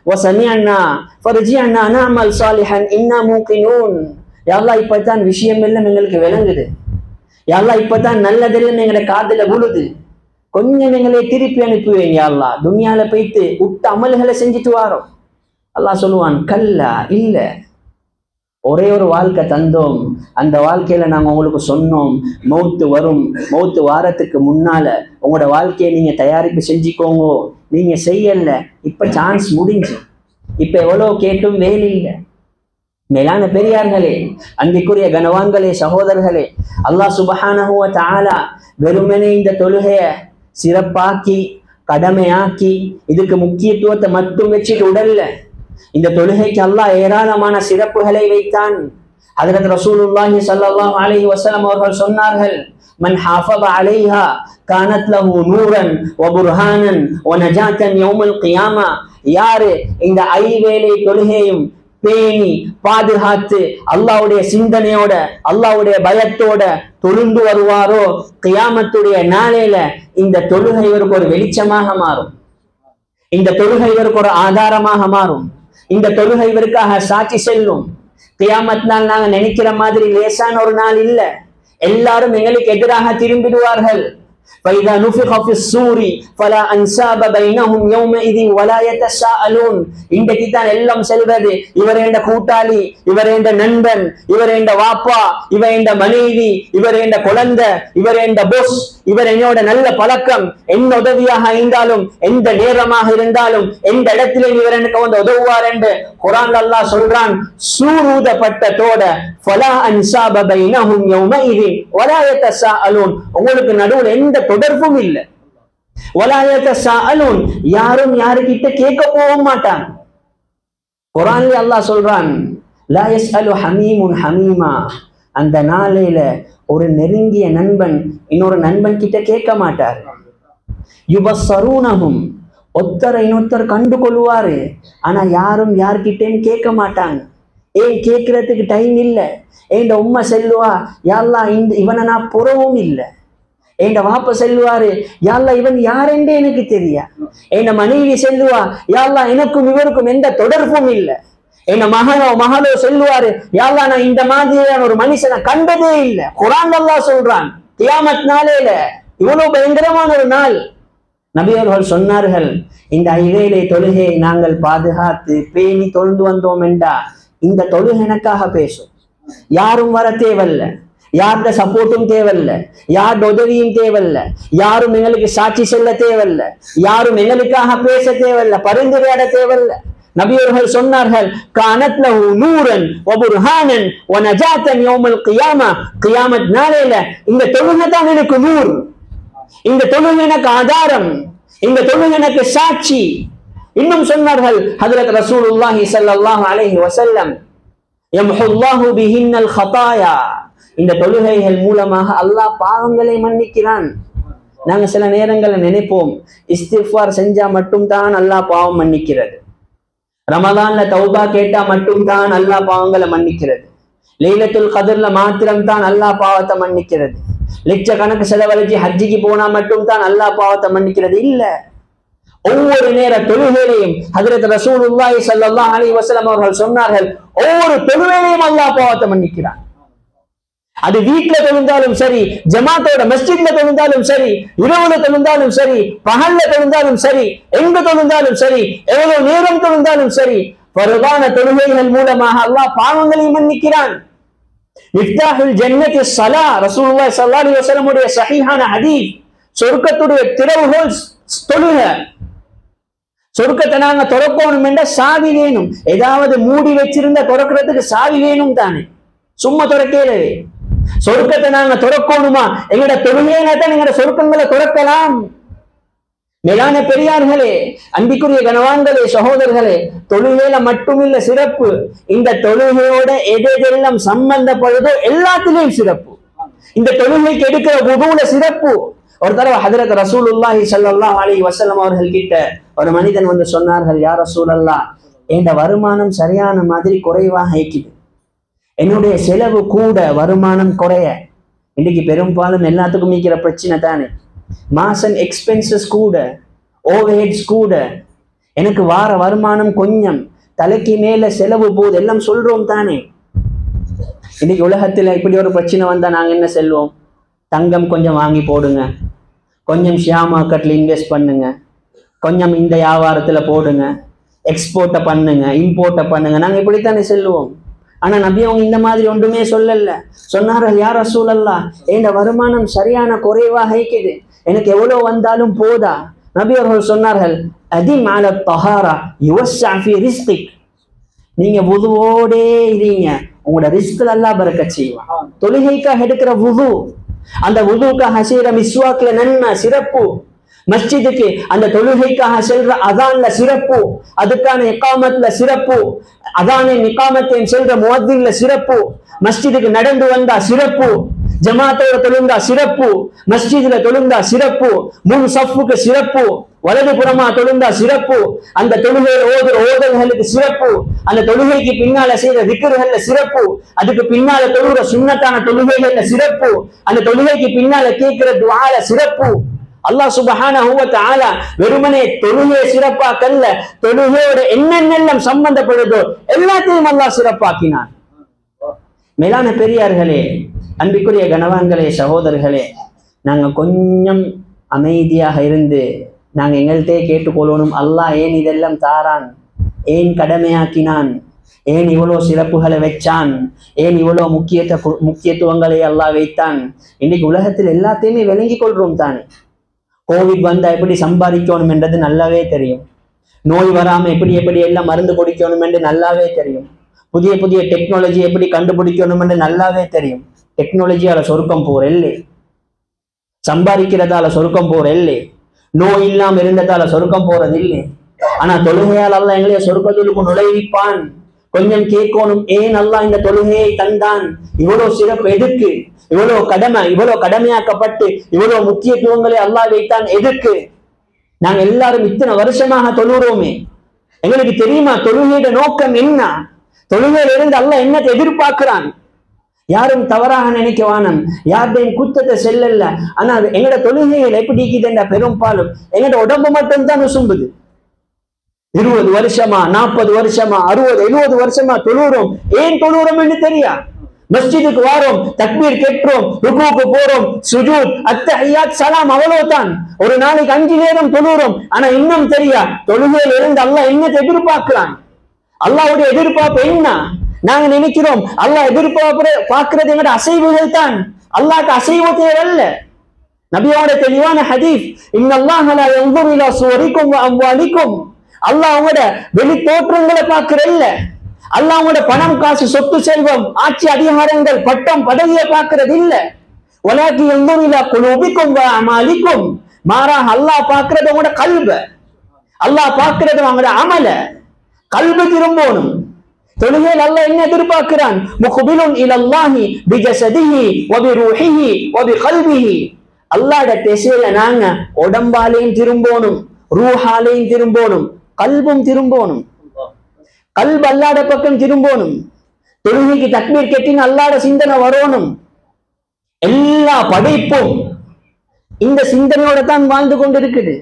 வ சமிஅனா ஃபர்ஜிஅனா நஅமல் சாலிஹன் இன்னா மூகினூன். யா அல்லாஹ் இப்பதான் விஷயம் எல்லாம் எங்களுக்கு விளங்குது, யா அல்லாஹ் இப்பதான் நல்லதெல்லாம் எங்களோட காதுல விழுது, கொஞ்சம் எங்களை திருப்பி அனுப்புவேன் யா அல்லாஹ், துனியால போயிட்டு உட்ட அமல்களை செஞ்சுட்டு வாரோம். அல்லாஹ் சொல்லுவான், கல்லா, இல்ல, ஒரே ஒரு வாழ்க்கை தந்தோம், அந்த வாழ்க்கையில நாங்க உங்களுக்கு சொன்னோம் மௌத்து வரும், மௌத்து வாரத்துக்கு முன்னால உங்களோட வாழ்க்கையை நீங்க தயாரிப்பு செஞ்சுக்கோங்க, நீங்க செய்யல, இப்ப சான்ஸ் முடிஞ்சு, இப்ப எவ்வளவு கேட்டும் வேலை இல்லை. மேலான பெரியார்களே, அன்பிற்குரிய கனவான்களே, சகோதரர்களே, அல்லாஹ் சுப்ஹானஹு வ தஆலா வெறுமனே இந்த தொழுகைய சிறப்பாக்கி கடமையாக்கி இதுக்கு முக்கியத்துவத்தை மட்டும் வச்சுட்டு உடல்ல, இந்த தொழுகைக்கு அல்லாஹ் ஏராளமான சிறப்புகளை வைத்தான். ஹஜ்ரத் ரசூலுல்லாஹி ஸல்லல்லாஹு அலைஹி வஸல்லம் அவர்கள் சொன்னார்கள், மன் ஹாஃபத அலைஹா கானத் லஹு நூரன் வ புர்ஹானன் வ நஜாத்தன் யௌமல் கியாமா. யாரு இந்த ஐவேளை தொழுகையும் பேணி பாதுகாத்து அல்லாஹ்வுடைய சிந்தனையோட அல்லாஹ்வுடைய பயத்தோட தொழுந்து வருவாரோ, கியாமத்துடைய நாளையில இந்த தொழுகை இவருக்கு ஒரு வெளிச்சமாக மாறும், இந்த தொழுகை இவருக்கு ஒரு ஆதாரமாக மாறும், இந்த தொழுகை இவருக்காக சாட்சி செல்லும். கியாமத் நாள் நாங்க நினைக்கிற மாதிரி லேசான ஒரு நாள் இல்ல, எல்லாரும் எங்களுக்கு எதிராக திரும்பிடுவார்கள். فَإِذَا نُفِخَ فِي الصُّورِ فَلَا أَنْسَابَ بَيْنَهُمْ يَوْمَئِذٍ وَلَا يَتَسَاءَلُونَ. இன்றைக்கு தான் எல்லாம் செல்வது, இவர் என்ற கூட்டாளி, இவர் என்ற நண்பன், இவர் என்ற வாப்பா, இவர் என்ற மனைவி, இவர் என்ற குழந்தை, இவர் என்ற பொஸ், இவர் என்னோட நல்ல பழக்கம், என்ன உதவியாக இருந்தாலும் எந்த நேரமாக இருந்தாலும் எந்த இடத்திலே இவர் எனக்கு வந்து உதவுவார் என்று குர்ஆன்ல அல்லாஹ் சொல்றான். சூரூதப்பட்டதோட ஃபலா அன்சாப பைனஹும் யௌமஇதின் வலா யதஸாஅலூன், உங்களுக்கு நடுவுல எந்த தொடர்பும் இல்லை. வலா யதஸாஅலூன், யாரும் யாருக்கிட்ட கேட்க போக மாட்டாங்க. குர்ஆன்ல அல்லாஹ் சொல்றான், லா யஸ்அலு ஹமீமுன் ஹமீமா, அந்த நாளையில ஒரு நெருங்கிய நண்பன் இன்னொரு நண்பன் கிட்ட கேட்க மாட்டார். யுபஸ்ஸரூனஹும், ஒருத்தரை இன்னொருத்தர் கண்டு கொள்வாரு, ஆனா யாரும் யார்கிட்டயும் கேட்க மாட்டாங்க. ஏன் கேட்கறதுக்கு டைம் இல்லை. என் உம்மா செல்லுவா, யா அல்லாஹ் இவனை நான் புறவும் இல்லை. என் வாப்பா செல்லுவாரு, யா அல்லாஹ் இவன் யாரென்றே எனக்கு தெரியா. என் மனைவி செல்லுவா, யா அல்லாஹ் எனக்கும் இவருக்கும் எந்த தொடர்பும் இல்லை. என் மகனோ சொல்லுவாரு, யா அல்லாஹ் நான் இந்த மாதிரியான ஒரு மனுஷனை கண்டதே இல்லை. குர்ஆன் அல்லாஹ் சொல்றான், கியாமத் நாளையில இவ்வளவு பயங்கரமான ஒரு நாள். நபி அவர்கள் சொன்னார்கள், இந்த ஐவேளை தொழுகையை நாங்கள் பாதுகாத்து பேணி தொழுந்து வந்தோம் என்றா இந்த தொழுகை எனக்காக பேசும். யாரும் வர தேவையில்ல, யார்ட சப்போர்ட்டும் தேவையில்ல, யார்ட உதவியும் தேவையில்ல, யாரும் எங்களுக்கு சாட்சி சொல்ல தேவையில்ல, யாரும் எங்களுக்காக பேச தேவையில்ல, பரிந்துரையாட தேவையில்ல. நபி அவர்கள் சொன்னார்கள், கானத் லஹு நூரன் வ புர்ஹானன் வ நஜாத்தன் யௌமல் கியாமா. கியாமத் நாளையில இந்த தொழுகை தான் எனக்கு நூர், இந்த தொழுகை எனக்கு ஆதாரம், இந்த தொழுகை எனக்கு சாட்சி. இன்னும் சொன்னார்கள் ஹஜ்ரத் ரசூலுல்லாஹி ஸல்லல்லாஹு அலைஹி வஸல்லம், யம்ஹுல்லாஹு பிஹின்னல் ஹதாயா, இந்த தொழுகைகள் மூலமாக அல்லாஹ் பாவங்களை மன்னிக்கிறான். நாங்க சில நேரங்களில் நினைப்போம், இஸ்திக்ஃபார் செஞ்சா மட்டும் தான் அல்லாஹ் பாவம் மன்னிக்கிறது, ரமதான்ல தௌபா கேட்டா மட்டும் தான் அல்லாஹ் பாவங்களை மன்னிக்கிறது, லைலத்துல் கத்ர்ல மாத்திரம் தான் அல்லாஹ் பாவத்தை மன்னிக்கிறது, லட்சக்கணக்கு செலவழிச்சு ஹஜ்ஜிக்கு போனா மட்டும் தான் அல்லாஹ் பாவத்தை மன்னிக்கிறது இல்ல. ஒவ்வொரு நேர தொழுகையிலையும் ஹஜ்ரத் ரசூலுல்லாஹி ஸல்லல்லாஹு அலைஹி வஸல்லம் அவர்கள் சொன்னார்கள், ஒவ்வொரு தொழுகையிலையும் அல்லாஹ் பாவத்தை மன்னிக்கிறான். அது வீட்டுல தொழுந்தாலும் சரி, ஜமாத்தோட மஸ்ஜித்ல தொழுந்தாலும் சரி, இரவுல தொழுந்தாலும் சரி, பகல்ல தொழுந்தாலும் சரி, எங்க தொழுந்தாலும் சரி, எவ்வளவு நேரம் தொழுந்தாலும் சரி, பரவான தொழுகைகள் மூலமாக அல்லாஹ் பாவங்களை மன்னிக்கிறான். மிஃப்தாஹுல் ஜன்னத்தி ஸலா, ரசூலுல்லாஹி ஸல்லல்லாஹு அலைஹி வஸல்லம் உடைய சஹீஹான ஹதீஸ். சொர்க்கத்துடைய திறவுகோல் தொழுகை. சொர்க்கத்தை நாங்க திறக்கணும் என்ற சாவி வேணும். ஏதாவது மூடி வச்சிருந்த திறக்கிறதுக்கு சாவி வேணும் தானே, சும்மா திறக்கவே. சொர்க்கத்தை நாங்க திறக்கணுமா, எங்களோட தொழுகையில தான் எங்களோட சொர்க்கங்களை திறக்கலாம். மேலான பெரியார்களே, அன்பிக்குரிய கனவான்களே, சகோதரர்களே, தொழுகையில மட்டுமில்ல சிறப்பு, இந்த தொழுகையோட எதெல்லாம் சம்பந்தப்படுதோ எல்லாத்திலையும் சிறப்பு. இந்த தொழுகைக்கு எடுக்கிற வுதுல சிறப்பு. ஒரு தடவை ஹஜ்ரத் ரசூலுல்லாஹி ஸல்லல்லாஹு அலைஹி வஸல்லம் அவர்கள் கிட்ட ஒரு மனிதன் வந்து சொன்னார்கள், யா ரசூலல்லாஹ், என்ற வருமானம் சரியான மாதிரி குறைவாக இருக்குது, என்னுடைய செலவு கூட வருமானம் குறைய. இன்னைக்கு பெரும்பாலும் எல்லாத்துக்கும் இருக்கிற பிரச்சனை தானே, மாசம் எக்ஸ்பென்சஸ் கூட, ஓவர்ஹெட்ஸ் கூட, எனக்கு வார வருமானம் கொஞ்சம், தலைக்கு மேல செலவு போகுது, எல்லாம் சொல்றோம் தானே. இன்னைக்கு உலகத்துல இப்படி ஒரு பிரச்சனை வந்தா நாங்க என்ன செல்வோம், தங்கம் கொஞ்சம் வாங்கி போடுங்க, கொஞ்சம் ஷேர் மார்க்கெட்ல இன்வெஸ்ட் பண்ணுங்க, கொஞ்சம் இந்த வியாபாரத்துல போடுங்க, எக்ஸ்போர்ட்டை பண்ணுங்க, இம்போர்ட்டை பண்ணுங்க, நாங்க இப்படித்தானே செல்வோம். ஆனா நபி அவங்க இந்த மாதிரி ஒன்றுமே சொல்லல. சொன்னார்கள், யா ரசூலல்லாஹ், என் வருமானம் சரியான குறைவாக இருக்குது, எனக்கு எவ்வளவு வந்தாலும் போதா. நபி அவர்கள் சொன்னார்கள், அதிம் அல தஹாரா யுவஸ்ஸா ஃபீ ரிஸ்கிக், நீங்க வுதுவோடே இருங்க, உங்களோட ரிஸ்க்ல அல்லாஹ் பரக்கத் செய்வான். தொழுகைக்காக எடுக்கிற வுது, அந்த வுதுக்காக செய்யற மிஸ்வாக்ல நன்மை சிறப்பு, மஸ்ஜிதுக்கு அந்த தொழுகைக்காக செல்ற அதான்ல சிறப்பு, அதுக்கான இகாமத்ல சிறப்பு, அதானே இகாமத்தையும் செல்ற முஅத்தின்ல சிறப்பு, மஸ்ஜிதுக்கு நடந்து வந்தா சிறப்பு, ஜமாத்தோட தொழுந்தா சிறப்பு, மஸ்ஜிதுல தொழுந்தா சிறப்பு, முன் சஃப்புக்கு சிறப்பு, வலது புறமா தொழுந்தா சிறப்பு, அந்த தொழுகையில் ஓதுற ஓதல்களுக்கு சிறப்பு, அந்த தொழுகைக்கு பின்னால செய்யற திக்ருகள்ல சிறப்பு, அதுக்கு பின்னால தொழுகிற சுன்னத்தான தொழுகைகள்ல சிறப்பு, அந்த தொழுகைக்கு பின்னால கேட்கிற துஆல சிறப்பு. அல்லாஹ் சுப்ஹானஹு வ தஆலா வெறுமனே தொழுகையை சிறப்பாக்கல்ல, தொழுகையோட என்னென்னெல்லாம் சம்பந்தப்படுதோ எல்லாத்தையும் அல்லாஹ் சிறப்பாக்கினான். மேலான பெரியார்களே, அன்பிற்குரிய கனவான்களே, சகோதரர்களே, நாங்க கொஞ்சம் அமைதியாக இருந்து நாங்க எங்கள்கிட்டே கேட்டுக்கொள்ளணும், அல்லாஹ் ஏன் இதெல்லாம் தாரான், ஏன் கடமையாக்கினான், ஏன் இவ்வளவு சிறப்புகளை வச்சான், ஏன் இவ்வளவு முக்கியத்துவங்களை அல்லாஹ் வைத்தான். இன்னைக்கு உலகத்தில் எல்லாத்தையுமே விளங்கி கொள்றோம் தானே. கோவிட் வந்தா எப்படி சம்பாதிக்கணும் என்றது நல்லாவே தெரியும், நோய் வராம எப்படி எப்படி எல்லாம் மருந்து குடிக்கணும் என்று நல்லாவே தெரியும், புதிய புதிய டெக்னாலஜி எப்படி கண்டுபிடிக்கணும் என்று நல்லாவே தெரியும். டெக்னாலஜியால சொருக்கம் போற இல்லை, சம்பாதிக்கிறதால சொருக்கம் போற இல்லை, நோய் இல்லாம இருந்ததால சொருக்கம் போறது இல்லை. ஆனா தொழுகையால் அல்லாஹ் எங்களைய சொருக்கத்துக்கு நுழைவிப்பான். கொஞ்சம் கேட்கணும், ஏன் அல்லாஹ் இந்த தொழுகையை தந்தான், இவ்வளவு சிறப்பு எதுக்கு, இவ்வளவு கடமை, இவ்வளவு கடமையாக்கப்பட்டு இவ்வளவு முக்கியத்துவங்களை அல்லாஹ் வைத்தான் எதுக்கு. நாங்க எல்லாரும் இத்தனை வருஷமாக தொழுகிறோமே, எங்களுக்கு தெரியுமா தொழுகையோட நோக்கம் என்ன, தொழுகையில இருந்து அல்லாஹ் என்னத்தை எதிர்பார்க்கிறான். யாரும் தவறாக நினைக்க வானம், யாருடையும் குத்தத்தை செல்லல. ஆனா எங்கட தொழுகைகள் எப்படி இருக்குதுன்ற பெரும்பாலும் எங்கட உடம்பு மட்டும்தான் உசும்புது. 20 வருஷமா 40 வருஷமா 60 70 வருஷமா தொழுகிறோம். ஏன் தொழுகிறோம் என்று தெரியா, மஸ்ஜிதுக்கு வாரோம், தக்பீர் கேட்கிறோம், ருக்குவுக்கு போறோம், சுஜூத், அத்தஹியாத், சலாம், அவ்வளவுதான். ஒரு நாளைக்கு 5 நேரம் தொழுகிறோம். ஆனா இன்னும் தெரியா தொழுகையில இருந்து அல்லாஹ் என்னத்தை எதிர்பார்க்கிறான், அல்லாஹ்வுடைய எதிர்பார்ப்பு என்ன. நாங்க நினைக்கிறோம் அல்லாஹ் எதிர்பார்க்கிறது எங்கட அசைவுகள் தான், அல்லாஹ்க்கு அசைவு தேவையில்ல. நபியோட தெளிவான ஹதீஸ், இன்னல்லாஹ லா யன்துரு இலா சுவரிக்கும் வ அம்வாலிக்கும், அல்லாஹ் உங்களோட வெளி தோற்றங்களை பார்க்கிறல்ல, அல்லாஹ் உங்களோட பணம் காசு சொத்து செல்வம் ஆட்சி அதிகாரங்கள் பட்டம் பதவியை பார்க்கிறது இல்ல. வலாக்கி யன்துரு இலா குலூபிக்கும் வ அமாலிக்கும், மாறாக அல்லாஹ் பார்க்கிறது உங்களோட கல்ப, அல்லாஹ் பார்க்கிறது உங்களோட அமல. கல்பு திரும்பணும். தொழுகையில் அல்லாஹ் என்ன எதிர்பார்க்கிறான், முக்பிலுன் இலல்லாஹி பிஜஸதிஹி வ பிரூஹிஹி வ பிகல்பிஹி, அல்லாஹ்வுடைய திசையில நாங்க உடம்பாலையும் திரும்பணும், ரூஹாலையும் திரும்பணும், கல்பும் திரும்பணும். கல்பு அல்லாஹ்வுடைய பக்கம் திரும்பணும். தொழுகைக்கு தக்பீர் கேட்டினா அல்லாஹ்வுடைய சிந்தனை வரணும். எல்லா படைப்பும் இந்த சிந்தனையோட தான் வாழ்ந்து கொண்டிருக்குது.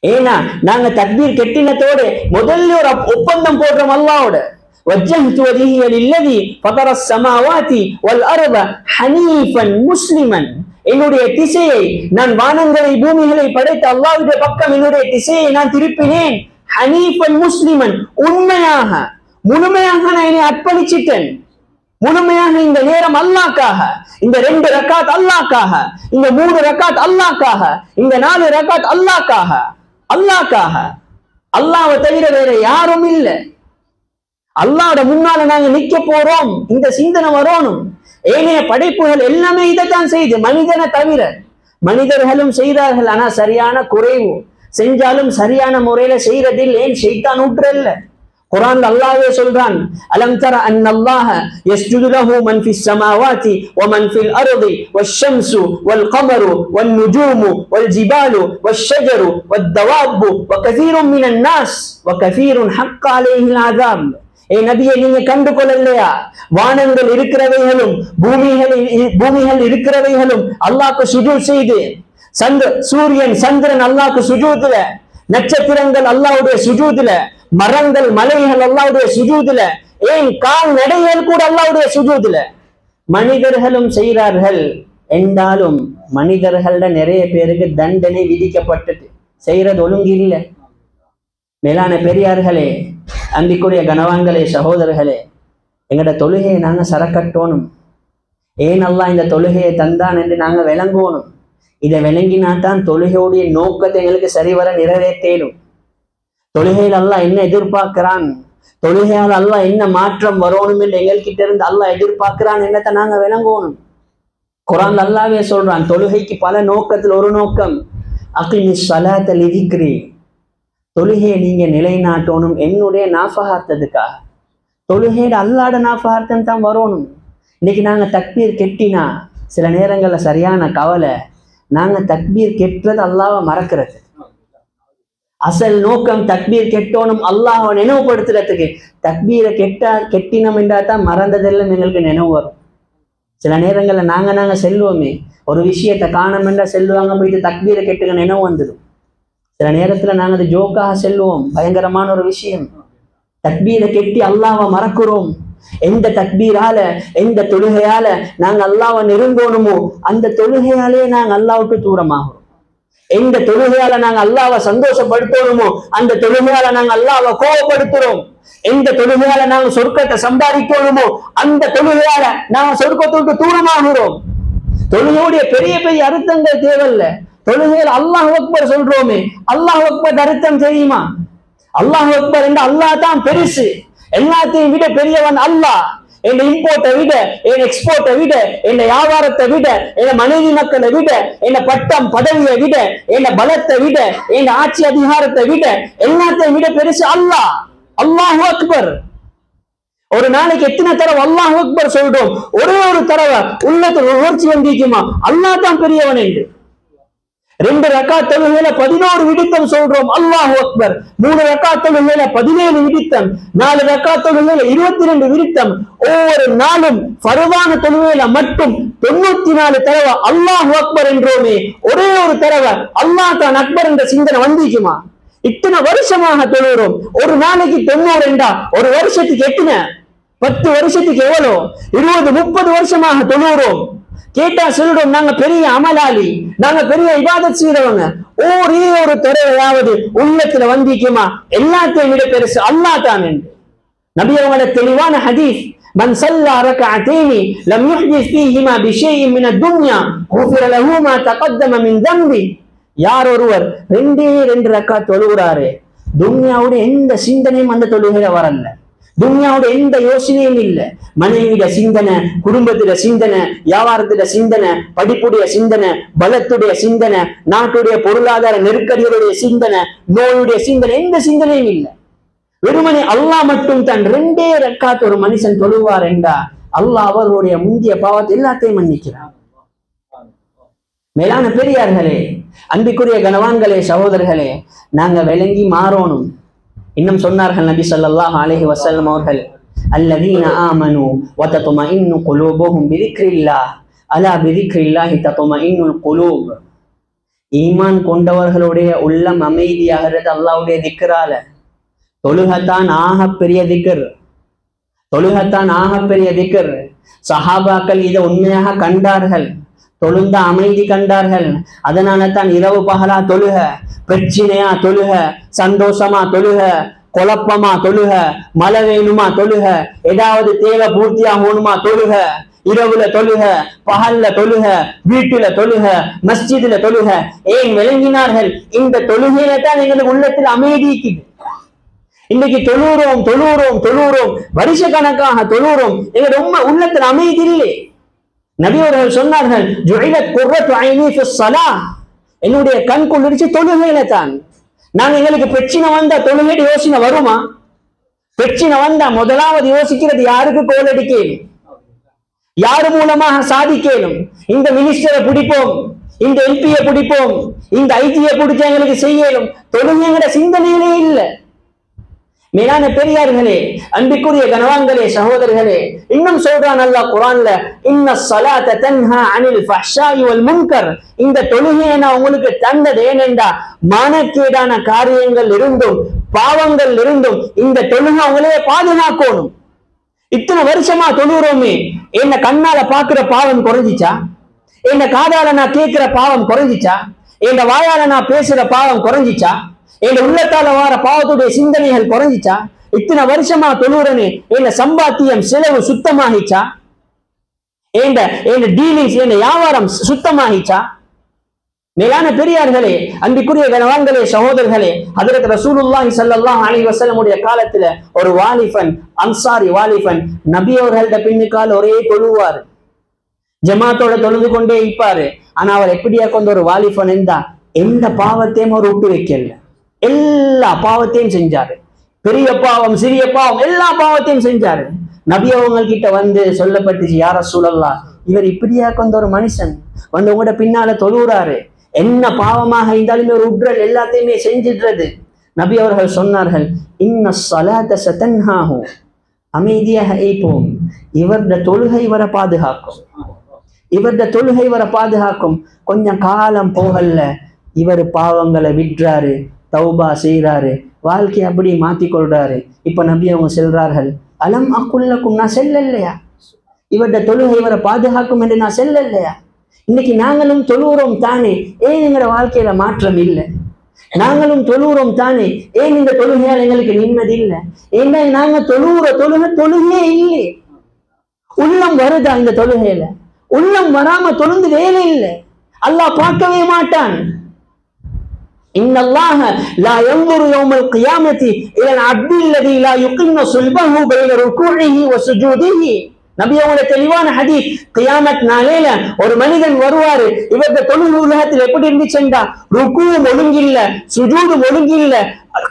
ஏன்னா நாங்க தக்பீர் கெட்டினத்தோடு முதல்ல ஒரு ஒப்பந்தம் போடுறோம் அல்லாஹ்வோட. வஜ்ஜஹ்து வஜ்ஹிய லில்லதி ஃபதரஸ் ஸமாவாதி வல் அர்த ஹனீஃபன் முஸ்லிமன், என்னுடைய திசையை நான் வானங்களை பூமிகளை படைத்த அல்லாஹ்வுடைய பக்கம் என்னுடைய திசையை நான் திருப்பினேன். ஹனீஃபன் முஸ்லிமன், உண்மையாக முழுமையாக நான் என்னை அர்ப்பணிச்சிட்டேன். முழுமையாக இந்த நேரம் அல்லாஹ்க்காக, இந்த 2 ரக்காத் அல்லாஹ்க்காக, இந்த 3 ரக்காத் அல்லாஹ்க்காக, இந்த 4 ரக்காத் அல்லாஹ்க்காக. அல்லாஹ்க்காக, அல்லாஹ்வை தவிர வேற யாரும் இல்லை. அல்லாஹ்வோட முன்னால நாங்க நிக்க போறோம், இந்த சிந்தனை வரணும். ஏனைய படைப்புகள் எல்லாமே இதைத்தான் செய்து, மனிதனை தவிர. மனிதர்களும் செய்தார்கள், ஆனா சரியான குறைவு. செஞ்சாலும் சரியான முறையில செய்யறதில் ஏன் ஷைத்தான் ஊற்றல்ல. குர்ஆன்ல அல்லாஹ்வே சொல்றான், அலம் தர அன்னல்லாஹ யஸ்ஜுது லஹு மன் ஃபிஸ் ஸமாவாதி வ மன் ஃபில் அர்தி வஷ்-ஷம்ஸு வல் கமரு வன் நுஜூமு வல் ஜிபாலு வஷ்-ஷஜரு வத்-தவாபு வ கஸீருன் மினன் நாஸ் வ கஸீருன் ஹக்க அலைஹில் அஸாப். ஏ நபியே, நீங்க கண்டு கொள்ளலையா? வானங்கள் இருக்கிறவைகளும் பூமிகள் இருக்கிறவைகளும் அல்லாஹ்க்கு சுஜூத் செய்து, சூரியன் சந்திரன் அல்லாஹ்க்கு சுஜூதுல, நட்சத்திரங்கள் அல்லாஹ்வுடைய சுஜூதுல, மரங்கள் மலைகள் அல்லாஹ்வுடைய சுஜூதுல, ஏன் கால்நடைகள் கூட அல்லாஹ்வுடைய சுஜூதுல. மனிதர்களும் செய்கிறார்கள் என்றாலும் மனிதர்கள நிறைய பேருக்கு தண்டனை விதிக்கப்பட்டது. செய்யறது ஒழுங்கு இல்லை. மேலான பெரியார்களே, அன்பிற்குரிய கனவான்களே, சகோதரர்களே, எங்கட தொழுகையை நாங்க சரக்கட்டோணும். ஏன் அல்லாஹ் இந்த தொழுகையை தந்தான் என்று நாங்க விளங்குவோணும். இதை விளங்கினாத்தான் தொழுகையுடைய நோக்கத்தை எங்களுக்கு சரிவர நிறைவேற்றேனும். தொழுகையில் அல்லாஹ் என்ன எதிர்பார்க்கிறான், தொழுகையால் அல்லாஹ் என்ன மாற்றம் வரணும் என்று எங்கள்கிட்ட இருந்து அல்லாஹ் எதிர்பார்க்கிறான் என்னத்தை நாங்க விளங்கணும். குர்ஆன்ல அல்லாஹ்வே சொல்றான், தொழுகைக்கு பல நோக்கத்தில் ஒரு நோக்கம், அகிமிஸ் ஸலாத லிதிக்ரி, தொழுகையை நீங்க நிலைநாட்டணும் என்னுடைய நாஃபஹார்த்ததுக்காக. தொழுகையோட அல்லாஹ்வோட நாஃபஹார்த்தம் தான் வரணும். இன்னைக்கு நாங்க தக்பீர் கெட்டினா சில நேரங்கள்ல சரியான கவலை, நாங்க தக்பீர் கெட்டுறது அல்லாஹ்வை மறக்கிறது. அசல் நோக்கம் தக்பீர் கெட்டோனும் அல்லாஹ்வை நினைவுபடுத்துறதுக்கு. தக்பீரை கெட்டினம் என்றா தான் மறந்ததெல்லாம் எங்களுக்கு நினைவு வரும். சில நேரங்கள்ல நாங்க செல்வோமே, ஒரு விஷயத்தை காணம் என்றா செல்வாங்க, போயிட்டு தக்பீரை கெட்டுக்க நினைவு வந்துடும். சில நேரத்துல நாங்க அது ஜோக்காக செல்வோம், பயங்கரமான ஒரு விஷயம். தக்பீரை கெட்டி அல்லாஹ்வை மறக்கிறோம். எந்த தக்பீரால, எந்த தொழுகையால நாங்க அல்லாஹ்வை நெருங்கணுமோ அந்த தொழுகையாலே நாங்க அல்லாஹ்வுக்கு தூரமாகிறோம். எந்த தொழுகையால நாங்க அல்லாஹ்வை சந்தோஷப்படுத்தணுமோ அந்த தொழுகையால நாங்க அல்லாஹ்வை கோபப்படுத்துறோம். எந்த தொழுகையால நாங்க சொர்க்கத்தை சம்பாதிக்கணுமோ அந்த தொழுகையால நாங்க சொர்க்கத்துக்கு தூரமாகிறோம். தொழுகையுடைய பெரிய பெரிய அர்த்தங்கள் தேவையில்ல. தொழுகையில் அல்லாஹ் அக்பர் சொல்றோமே, அல்லாஹ் அக்பர் அர்த்தம் தெரியுமா? அல்லாஹ் அக்பர் என்று அல்லாஹ் தான் பெருசு, எல்லாத்தையும் விட பெரியவன் அல்லாஹ். என் இம்போர்ட்டை விட, என் எக்ஸ்போர்ட்டை விட, என் வியாபாரத்தை விட, என் மனைவி மக்களை விட, என் பட்டம் பதவியை விட, என் பலத்தை விட, என் ஆட்சி அதிகாரத்தை விட, எல்லாத்தையும் விட பெருசு அல்லாஹ். அல்லாஹ் அக்பர். ஒரு நாளைக்கு எத்தனை தடவை அல்லாஹ் அக்பர் சொல்றோம்? ஒரே ஒரு தடவை உள்ளத்தில் உணர்ச்சி வந்திக்குமா அல்லாஹ் தான் பெரியவன் என்று? 2 ரக்காத் தொழுகையில 11 விடுத்தம் சொல்றோம் அல்லாஹ் அக்பர். 3 ரக்காத் தொழுகையில 17 விடுத்தம், 4 ரக்காத் தொழுகையில 22 விடுத்தம். ஒவ்வொரு நாளும் ஃபர்தான தொழுகையில மட்டும் 94 தடவை அல்லாஹ் அக்பர் என்றோமே, ஒரே ஒரு தடவை அல்லாஹ் தான் அக்பர் என்ற சிந்தனை வந்திக்குமா? இத்தனை வருஷமாக தொழுகிறோம். ஒரு நாளைக்கு 90 என்றா ஒரு வருஷத்துக்கு எத்தனை? 10 வருஷத்துக்கு எவ்வளோ? 20-30 வருஷமாக தொழுகிறோம். கேட்டா சொல்றோம் நாங்க பெரிய அமலாளி, நாங்க பெரிய இபாதத் செய்றவங்க. ஒரே ஒரு தடவையாவது உள்ளத்துல வந்திக்குமா எல்லாத்தையும் விட பெருசு அல்லாஹ் தான் என்று? நபி அவங்களோட தெளிவான ஹதீஸ், மன் ஸல்லா ரக்அத்தைனி லம் யுஹ்திஸ் ஃபீஹிமா பிஷைஇன் மின துன்யா குஃபிர லஹு மா தகத்தம மின் தம்பி. யார் ஒருவர் 2 ரக்காத் தொழுகிறாரு, துன்யாவுடைய எந்த சிந்தனையும் அந்த தொழுகையில வரல, துன்யாவுடைய எந்த யோசனையும் இல்லை. மனைவிட சிந்தனை, குடும்பத்திட சிந்தனை, வியாபாரத்திட சிந்தனை, படிப்புடைய சிந்தனை, பலத்துடைய சிந்தனை, நாட்டுடைய பொருளாதார நெருக்கடிகளுடைய சிந்தனை, நோயுடைய சிந்தனை, எந்த சிந்தனையும் இல்லை. வெறுமனே அல்லாஹ் மட்டும் தான். 2 ரக்காத் ஒரு மனுஷன் தொழுவார் என்றா அல்லாஹ் அவருடைய முந்திய பாவத்தை எல்லாத்தையும் மன்னிக்கிறார். மேலான பெரியார்களே, அன்பிற்குரிய கனவான்களே, சகோதரர்களே, நாங்க விளங்கி மாறணும். இன்னும் சொன்னார்கள் நபி ஸல்லல்லாஹு அலைஹி வஸல்லம் அவர்கள், அல்லதீன ஆமனு வ தத்மஇன்னு குலூபுஹும் பிதிக்ரில்லாஹ் அலா பிதிக்ரில்லாஹி தத்மஇன்னுல் குலூப். ஈமான் கொண்டவர்களுடைய உள்ளம் அமைதியாகிறது அல்லாஹ்வுடைய திக்ரால. தொழுகத்தான் ஆகப்பெரிய திக்ர், தொழுகத்தான் ஆகப்பெரிய திக்ர். சஹாபாக்கள் இதை உண்மையாக கண்டார்கள், தொழுந்த அமைதி கண்டார்கள். அதனால தான் இரவு பகலா தொழுக, பிரச்சனையா தொழுக, சந்தோஷமா தொழுக, குழப்பமா தொழுக, மழை வேணுமா தொழுக, ஏதாவது தேவை பூர்த்தியாகணுமா தொழுக, இரவுல தொழுக, பகல்ல தொழுக, வீட்டுல தொழுக, மஸ்ஜிதுல தொழுக. ஏன் விளங்கினார்கள்? இந்த தொழுகையில தான் எங்களுக்கு உள்ளத்தில் அமைதிக்குது. இன்னைக்கு தொழுறோம் தொழுறோம் தொழுறோம், வருஷ கணக்காக தொழுறோம், எங்க உள்ளத்தில் அமைதி இல்லை. நபி அவர்கள் சொன்னார்கள், ஜுஇலத் குர்ரத்து ஐனி ஃபிஸ் ஸலாஹ், என்னுடைய கண் குளிர்ச்சி தொழுகையில தான். நாங்க எங்களுக்கு பிரச்சனை வந்தா தொழுகையோட யோசனை வருமா? பிரச்சனை வந்தா முதலாவது யோசிக்கிறது யாருக்கு கோல் அடிக்கணும், யாரு மூலமாக சாதிக்கணும். இந்த மினிஸ்டரை பிடிப்போம், இந்த எம்பியை பிடிப்போம், இந்த ஐஜியை பிடிச்சா எங்களுக்கு செய்யணும். தொழுகைங்கிற சிந்தனையிலே இல்லை. மேலான பெரியார்களே, அன்பிற்குரிய கனவான்களே, சகோதரர்களே, இன்னும் சொல்றான் அல்லாஹ் குர்ஆன்ல, இன்ன ஸலாத்த தன்ஹா அனில் ஃபஹ்ஷாஇ வல் முன்கர். இந்த தொழுகையை நான் உங்களுக்கு தந்தது ஏனென்றா மானக்கேடான காரியங்கள் இருந்தும் பாவங்கள் இருந்தும் இந்த தொழுகை உங்களையே பாதுகாக்கணும். இத்தனை வருஷமா தொழுகிறோமே, என்ன கண்ணால பாக்குற பாவம் குறைஞ்சிச்சா? என்ன காதால நான் கேட்கிற பாவம் குறைஞ்சிச்சா? என் வாயால நான் பேசுற பாவம் குறைஞ்சிச்சா? என் உள்ளத்தால வார பாவத்துடைய சிந்தனைகள் குறைஞ்சிச்சா? இத்தனை வருஷமா தொழுறனே, என்ன சம்பாத்தியம் செலவு சுத்தமாகிச்சா? என் டீலிங்ஸ், என் வியாபாரம் சுத்தமாகிச்சா? மேலான பெரியார்களே, அன்பிற்குரிய கனவான்களே, சகோதரர்களே, ஹஜ்ரத் ரசூலுல்லாஹி ஸல்லல்லாஹு அலைஹி வஸல்லம் உடைய காலத்துல ஒரு வாலிபன், அன்சாரி வாலிபன், நபி அவர்கள்ட்ட பின்னுக்கால் ஒரே தொழுவார், ஜமாத்தோட தொழுது கொண்டே இருப்பாரு. ஆனா அவர் எப்படியா கொண்ட ஒரு வாலிபன் இருந்தா எந்த பாவத்தையும் அவர் விட்டு வைக்கல, எல்லா பாவத்தையும் செஞ்சாரு. பெரிய பாவம் சிறிய பாவம் எல்லா பாவத்தையும் செஞ்சாரு. நபி அவங்க கிட்ட வந்து சொல்லப்பட்டுச்சு, யா ரசூலல்லாஹ், இவர் இப்படியா கொண்ட ஒரு மனுஷன் வந்து உங்களோட பின்னால தொழுறாரு, என்ன பாவமாக இருந்தாலுமே ஒரு உட்ரல் எல்லாத்தையுமே செஞ்சிடுறது. நபி அவர்கள் சொன்னார்கள், இன்ன ஸலாத்த சதன்ஹாஹு, அமைதியாக இருப்போம், இவருடைய தொழுகை வர பாதுகாக்கும், இவருடைய தொழுகை வர பாதுகாக்கும். கொஞ்சம் காலம் போகல, இவர் பாவங்களை விட்டுறாரு, தௌபா செய்யறாரு, வாழ்க்கையை அப்படி மாத்தி கொள்றாரு. இப்ப நபி அவங்க செல்றார்கள், அலம் அக்குல்லக்கும், நான் செல்லலையா? இவருடைய தொழுகை இவரை பாதுகாக்கும் என்று நான் செல்லலையா? இன்னைக்கு நாங்களும் தொழுகிறோம் தானே, ஏன் எங்களோட வாழ்க்கையில மாற்றம் இல்லை? நாங்களும் தொழுகிறோம் தானே, ஏன் இந்த தொழுகையால் எங்களுக்கு நிம்மதி இல்லை? ஏன்னா நாங்க தொழுகிற தொழுகையே இல்லை. உள்ளம் வருதா இந்த தொழுகையில? உள்ளம் வராம தொழுந்து வேலை இல்லை, அல்லாஹ் பார்க்கவே மாட்டான். இன்னல்லாஹ லா யன்ظுரு யௌமல் கியாமத்தி இலல் அப்தில் லதி லா யுகிம்மு சுல்பஹு பைன ருகூஇஹி வ சுஜூதிஹி. நபி அவங்க தெளிவான ஹதீஸ், கியாமத் நாளையில ஒரு மனிதன் வருவாரு, இவருடைய தொழுகை உலகத்தில் எப்படி இருந்துச்சுண்டா, ருக்குவும் ஒழுங்கில்ல, சுஜூதும் ஒழுங்கில்ல,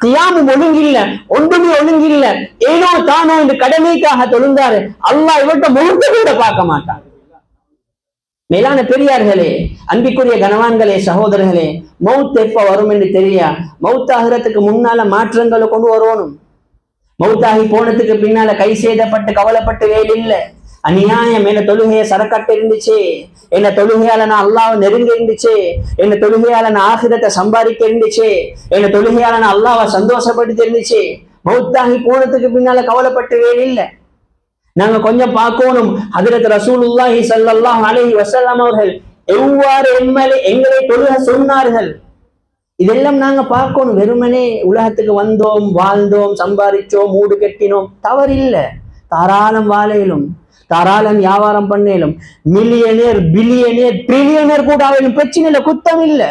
கியாமும் ஒழுங்கில்ல, ஒன்றுமே ஒழுங்கில்ல, ஏனோ தானோ இந்த கடமைக்காக தொழுந்தாரு. அல்லாஹ் இவர்கிட்ட முகத்தை கூட பார்க்க மாட்டான். மேலான பெரியார்களே, அன்பிற்குரிய கனவான்களே, சகோதரர்களே, மௌத் எப்ப வரும் என்று தெரியா. மௌத்தாகிறதுக்கு முன்னால மாற்றங்களை கொண்டு வரணும். மௌத்தாகி போனதுக்கு பின்னால கை சேதப்பட்டு கவலைப்பட்டு வேலை இல்லை. அநியாயம், என்ன தொழுகைய சரக்கட்டு இருந்துச்சு, என்ன தொழுகையால நான் அல்லாஹ்வை நெருங்கி இருந்துச்சு, என்ன தொழுகையால நான் ஆகிரத்தை சம்பாதிக்க இருந்துச்சு, என்ன தொழுகையால நான் அல்லாஹ்வை சந்தோஷப்படுத்தி இருந்துச்சு. மௌத்தாகி போனதுக்கு பின்னால கவலைப்பட்டு வேலை இல்லை. நாங்க கொஞ்சம் பார்க்கணும், ஹஜ்ரத் ரசூலுல்லாஹி ஸல்லல்லாஹு அலைஹி வஸல்லம் அவர்கள் எவ்வாறு எங்களை தொழுக சொன்னார்கள், இதெல்லாம் நாங்க பார்க்கணும். வெறுமனே உலகத்துக்கு வந்தோம், வாழ்ந்தோம், சம்பாதிச்சோம், மூடு கட்டினோம், தவறில்லை. தாராளம் வாழையிலும், தாராளம் வியாபாரம் பண்ணலும், மில்லியனர் பில்லியனர் ட்ரில்லியனர் கூட ஆகலும் பிரச்சனை இல்லை, குத்தம் இல்லை,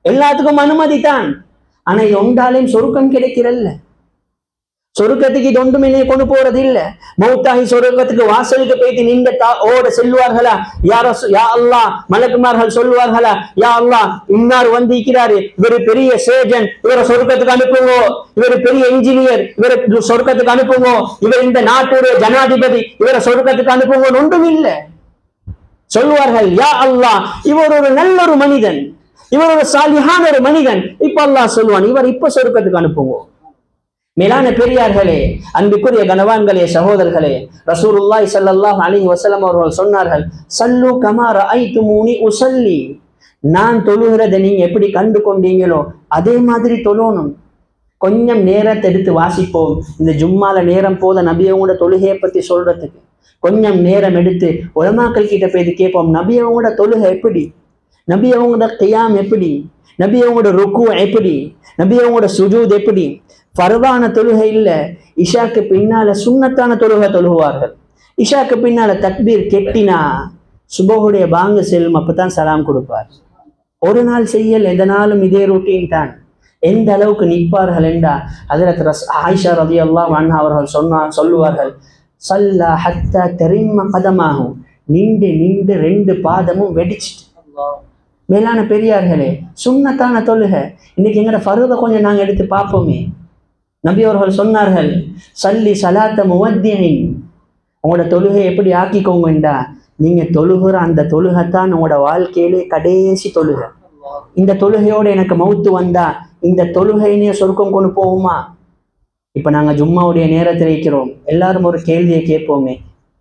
எல்லாத்துக்கும் அனுமதி தான். ஆனா இது ஒன்றாலையும் சொருக்கம் கிடைக்கிறல்ல. சொருக்கத்துக்கு இது ஒன்றுமே கொண்டு போறது இல்ல. மௌத்தாகி சொருக்கத்துக்கு வாசலுக்கு போயிட்டு நின்ற ஓட செல்வார்களா? யா அல்லாஹ், மலக்குமார்கள் சொல்லுவார்களா, யா அல்லாஹ், இன்னார் வந்திருக்கிறாரு, இவரு பெரிய சேஜன், இவரை சொருக்கத்துக்கு அனுப்புங்க, இவரு பெரிய இன்ஜினியர், இவரை சொருக்கத்துக்கு அனுப்புங்க, இவர் இந்த நாட்டுடைய ஜனாதிபதி, இவரை சொருக்கத்துக்கு அனுப்புங்க, ஒன்றும் இல்லை. சொல்லுவார்கள், யா அல்லாஹ், இவர் ஒரு நல்ல ஒரு மனிதன், இவர் ஒரு சாலிஹான ஒரு மனிதன். இப்ப அல்லாஹ் சொல்லுவான், இவர் இப்ப சொருக்கத்துக்கு அனுப்புங்க. மேலான பெரியார்களே, அன்பிற்குரிய கனவான்களே, சகோதரர்களே, ரசூலுல்லாஹி ஸல்லல்லாஹு அலைஹி வஸல்லம் அவர்கள் சொன்னார்கள், சல்லு கமா ரஅய்துமூனி உஸல்லி, நான் தொழுகிறதை நீங்க எப்படி கண்டு கொண்டீங்களோ அதே மாதிரி தொழணும். கொஞ்சம் நேரத்தை எடுத்து வாசிப்போம். இந்த ஜும்மால நேரம் போத நபியவங்களோட தொழுகையை பத்தி சொல்றதுக்கு கொஞ்சம் நேரம் எடுத்து உலமாக்கள் கிட்ட போய் கேட்போம், நபியவங்களோட தொழுகை எப்படி, நபி அவங்களோட கியாம் எப்படி, நபி அவங்களோட ருக்கு எப்படி, நபி அவங்களோட சுஜூத் எப்படி. ஃபர்தான தொழுகை இல்லை, இஷாக்கு பின்னால சுன்னத்தான தொழுகை தொழுகுவார்கள். இஷாக்கு பின்னால தக்பீர் கெட்டினா சுபஹுடைய பாங்கு செல்லும், அப்பதான் சலாம் கொடுப்பார். ஒரு நாள் செய்யல், எந்த நாளும் இதே ரொட்டீன் தான். எந்த அளவுக்கு நிற்பார்கள் என்றா ஹஜ்ரத் ஆயிஷா ரலியல்லாஹு அன்ஹா அவர்கள் சொல்லுவார்கள், சல்லா ஹத்தா தரிம்ம கதமாகும், நின்று நின்று 2 பாதமும் வெடிச்சிட்டு. மேலான பெரியார்களே, சுன்னத்தான தொழுகை. இன்னைக்கு எங்கட ஃபர்த கொஞ்சம் நாங்கள் எடுத்து பார்ப்போமே. நபி அவர்கள் சொன்னார்கள், சல்லி சலாத்த முவத்தியின், உங்களோட தொழுகை எப்படி ஆக்கிக்கோங்கண்டா, நீங்க தொழுகிற அந்த தொழுகைத்தான் உங்களோட வாழ்க்கையிலே கடைசி தொழுகை. இந்த தொழுகையோட எனக்கு மௌத்து வந்தா இந்த தொழுகையினே சொர்க்கம் கொண்டு போகுமா? இப்ப நாங்க ஜும்மாவுடைய நேரத்தில் இருக்கிறோம். எல்லாரும் ஒரு கேள்வியை கேட்போமே,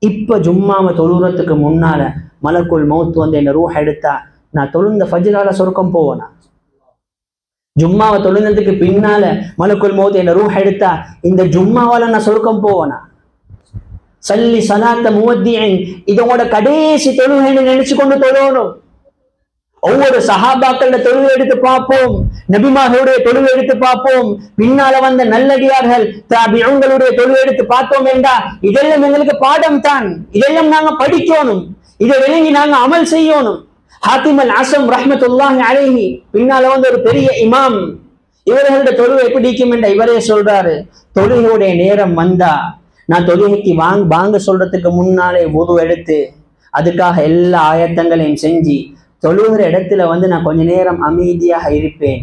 இப்ப ஜும்மாவை தொழுறதுக்கு முன்னால மலக்குல் மௌத்து வந்து என்ன ரூஹ் எடுத்தா நான் தொழுந்த ஃபஜ்ரால சொர்க்கம் போவேனா? ஜும்மாவை தொழுந்ததுக்கு பின்னால மலக்குல் மௌத் என்ன ரூஹ் எடுத்தா இந்த ஜும்மாவால நான் சொர்க்கம் போவேனா? சல்லி சலாத்த முவத்தியின், இதோட கடைசி தொழுகைன்னு நினைச்சு கொண்டு தொழணும். ஒவ்வொரு சஹாபாக்கள தொழுகை எடுத்து பார்ப்போம், நபிமார்களுடைய தொழுகை எடுத்து பார்ப்போம், பின்னால வந்த நல்லடியார்கள் தாபிஊன்களுடைய தொழுகை எடுத்து பார்த்தோம் என்றா இதெல்லாம் எங்களுக்கு பாடம் தான். இதெல்லாம் நாங்க படிக்கணும், இதை விளங்கி நாங்க அமல் செய்யணும். ஹாத்திம் அல் அஸம் ரஹ்மத்துல்லாஹி அலைஹி பின்னால வந்து ஒரு பெரிய இமாம், இவர்களுடைய தொழுகை எப்படி இருக்கும் என்ற இவரே சொல்றாரு, தொழுகையுடைய நேரம் வந்தா நான் தொழுகைக்கு வாங்க சொல்றதுக்கு முன்னாலே வுது எடுத்து அதுக்காக எல்லா ஆயத்தங்களையும் செஞ்சு தொழுகிற இடத்துல வந்து நான் கொஞ்ச நேரம் அமைதியாக இருப்பேன்.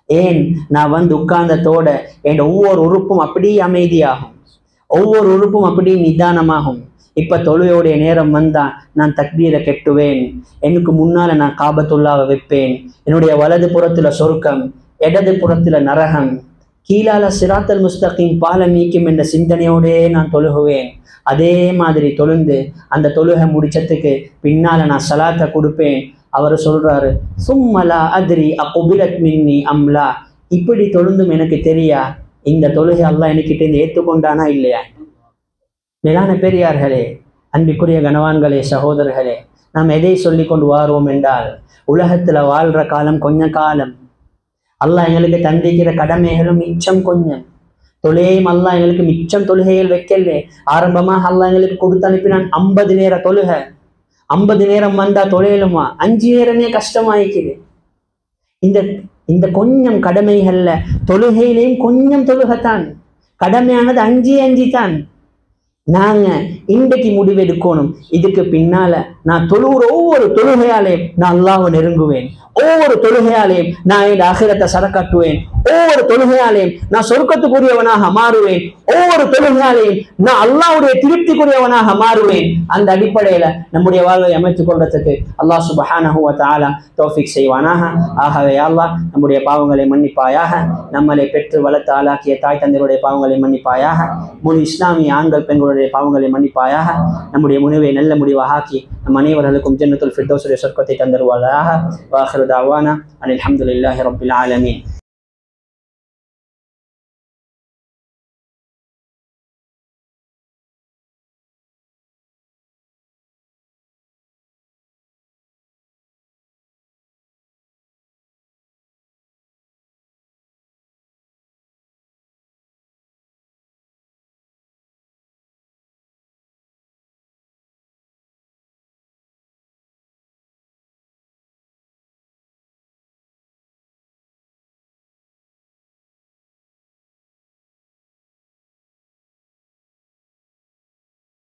ஏன், நான் வந்து உட்கார்ந்ததோட என் ஒவ்வொரு உறுப்பும் அப்படியே அமைதியாகும், ஒவ்வொரு உறுப்பும் அப்படியே நிதானமாகும். இப்ப தொழுகையுடைய நேரம் வந்தா நான் தக்பீரை கெட்டுவேன், எனக்கு முன்னால நான் காபத்துல்லாவை வைப்பேன், என்னுடைய வலது புறத்துல சொர்க்கம், இடது புறத்துல நரகம், கீழால சிராத்தல் முஸ்தகீம் பாலம் நீக்கும் என்ற சிந்தனையோடே நான் தொழுகுவேன். அதே மாதிரி தொழுந்து அந்த தொழுகை முடிச்சதுக்கு பின்னால நான் சலாத்தை கொடுப்பேன். அவர் சொல்றாரு, சும்மலா அத்ரி அகுபிலத் மின்னி அம்லா, இப்படி தொழுந்தும் எனக்கு தெரியா இந்த தொழுகை அல்லாஹ் என்கிட்ட இருந்து ஏற்றுக்கொண்டானா இல்லையா? மேலான பெரியார்களே, அன்பிற்குரிய கனவான்களே, சகோதரர்களே, நாம் எதை சொல்லி கொண்டு வாரோம் என்றால், உலகத்துல வாழ்ற காலம் கொஞ்ச காலம். அல்லாஹ் எங்களுக்கு தந்திக்கிற கடமைகளும் மிச்சம் கொஞ்சம். தொழுகையும் அல்லாஹ் எங்களுக்கு மிச்சம் தொழுகைகள் வைக்கல. ஆரம்பமாக அல்லாஹ் எங்களுக்கு கொடுத்து அனுப்பினான் 50 நேர தொழுகை. 50 நேரம் வந்தா தொழிலுமா, 5 நேரமே கஷ்டமாயிக்குது. இந்த கொஞ்சம் கடமைகள்ல தொழுகையிலையும் கொஞ்சம் தொழுகைத்தான் கடமையானது, 5 தான். நாங்க இன்றைக்கு முடிவெடுக்கணும், இதுக்கு பின்னால நான் தொழுகிற ஒவ்வொரு தொழுகையாலையும் நான் அல்லாஹ்வை நெருங்குவேன், ஒவ்வொரு தொழுகையாலையும் நான் என் ஆகிரத்தை சரக்காட்டுவேன், ஒவ்வொரு தொழுகையாலையும் நான் சொர்க்கத்துக்குரியவனாக மாறுவேன், ஒவ்வொரு தொழுகையாலையும் நான் அல்லாஹ்வுடைய திருப்திக்குரியவனாக மாறுவேன். அந்த அடிப்படையில நம்முடைய வாழ்வை அமைத்துக் கொள்றதுக்கு அல்லாஹ் சுப்ஹானஹு வ தஆலா தௌஃபீக் செய்வானாக. ஆகவே அல்லாஹ் நம்முடைய பாவங்களை மன்னிப்பாயாக, நம்மளை பெற்று வளர்த்து ஆளாக்கிய தாய் தந்தையருடைய பாவங்களை மன்னிப்பாயாக, முழு இஸ்லாமிய ஆண்கள் பெண்களுடைய பாவங்களை மன்னிப்பாயாக, நம்முடைய முடிவை நல்ல முடிவாக ஆக்கி நம் அனைவர்களுக்கும் ஜன்னத்துல் ஃபிர்தௌஸுடைய சொர்க்கத்தை தந்தருவாயாக. வாஹிரு தஅவானா அனில் ஹம்துலில்லாஹி ரப்பில் ஆலமீன்.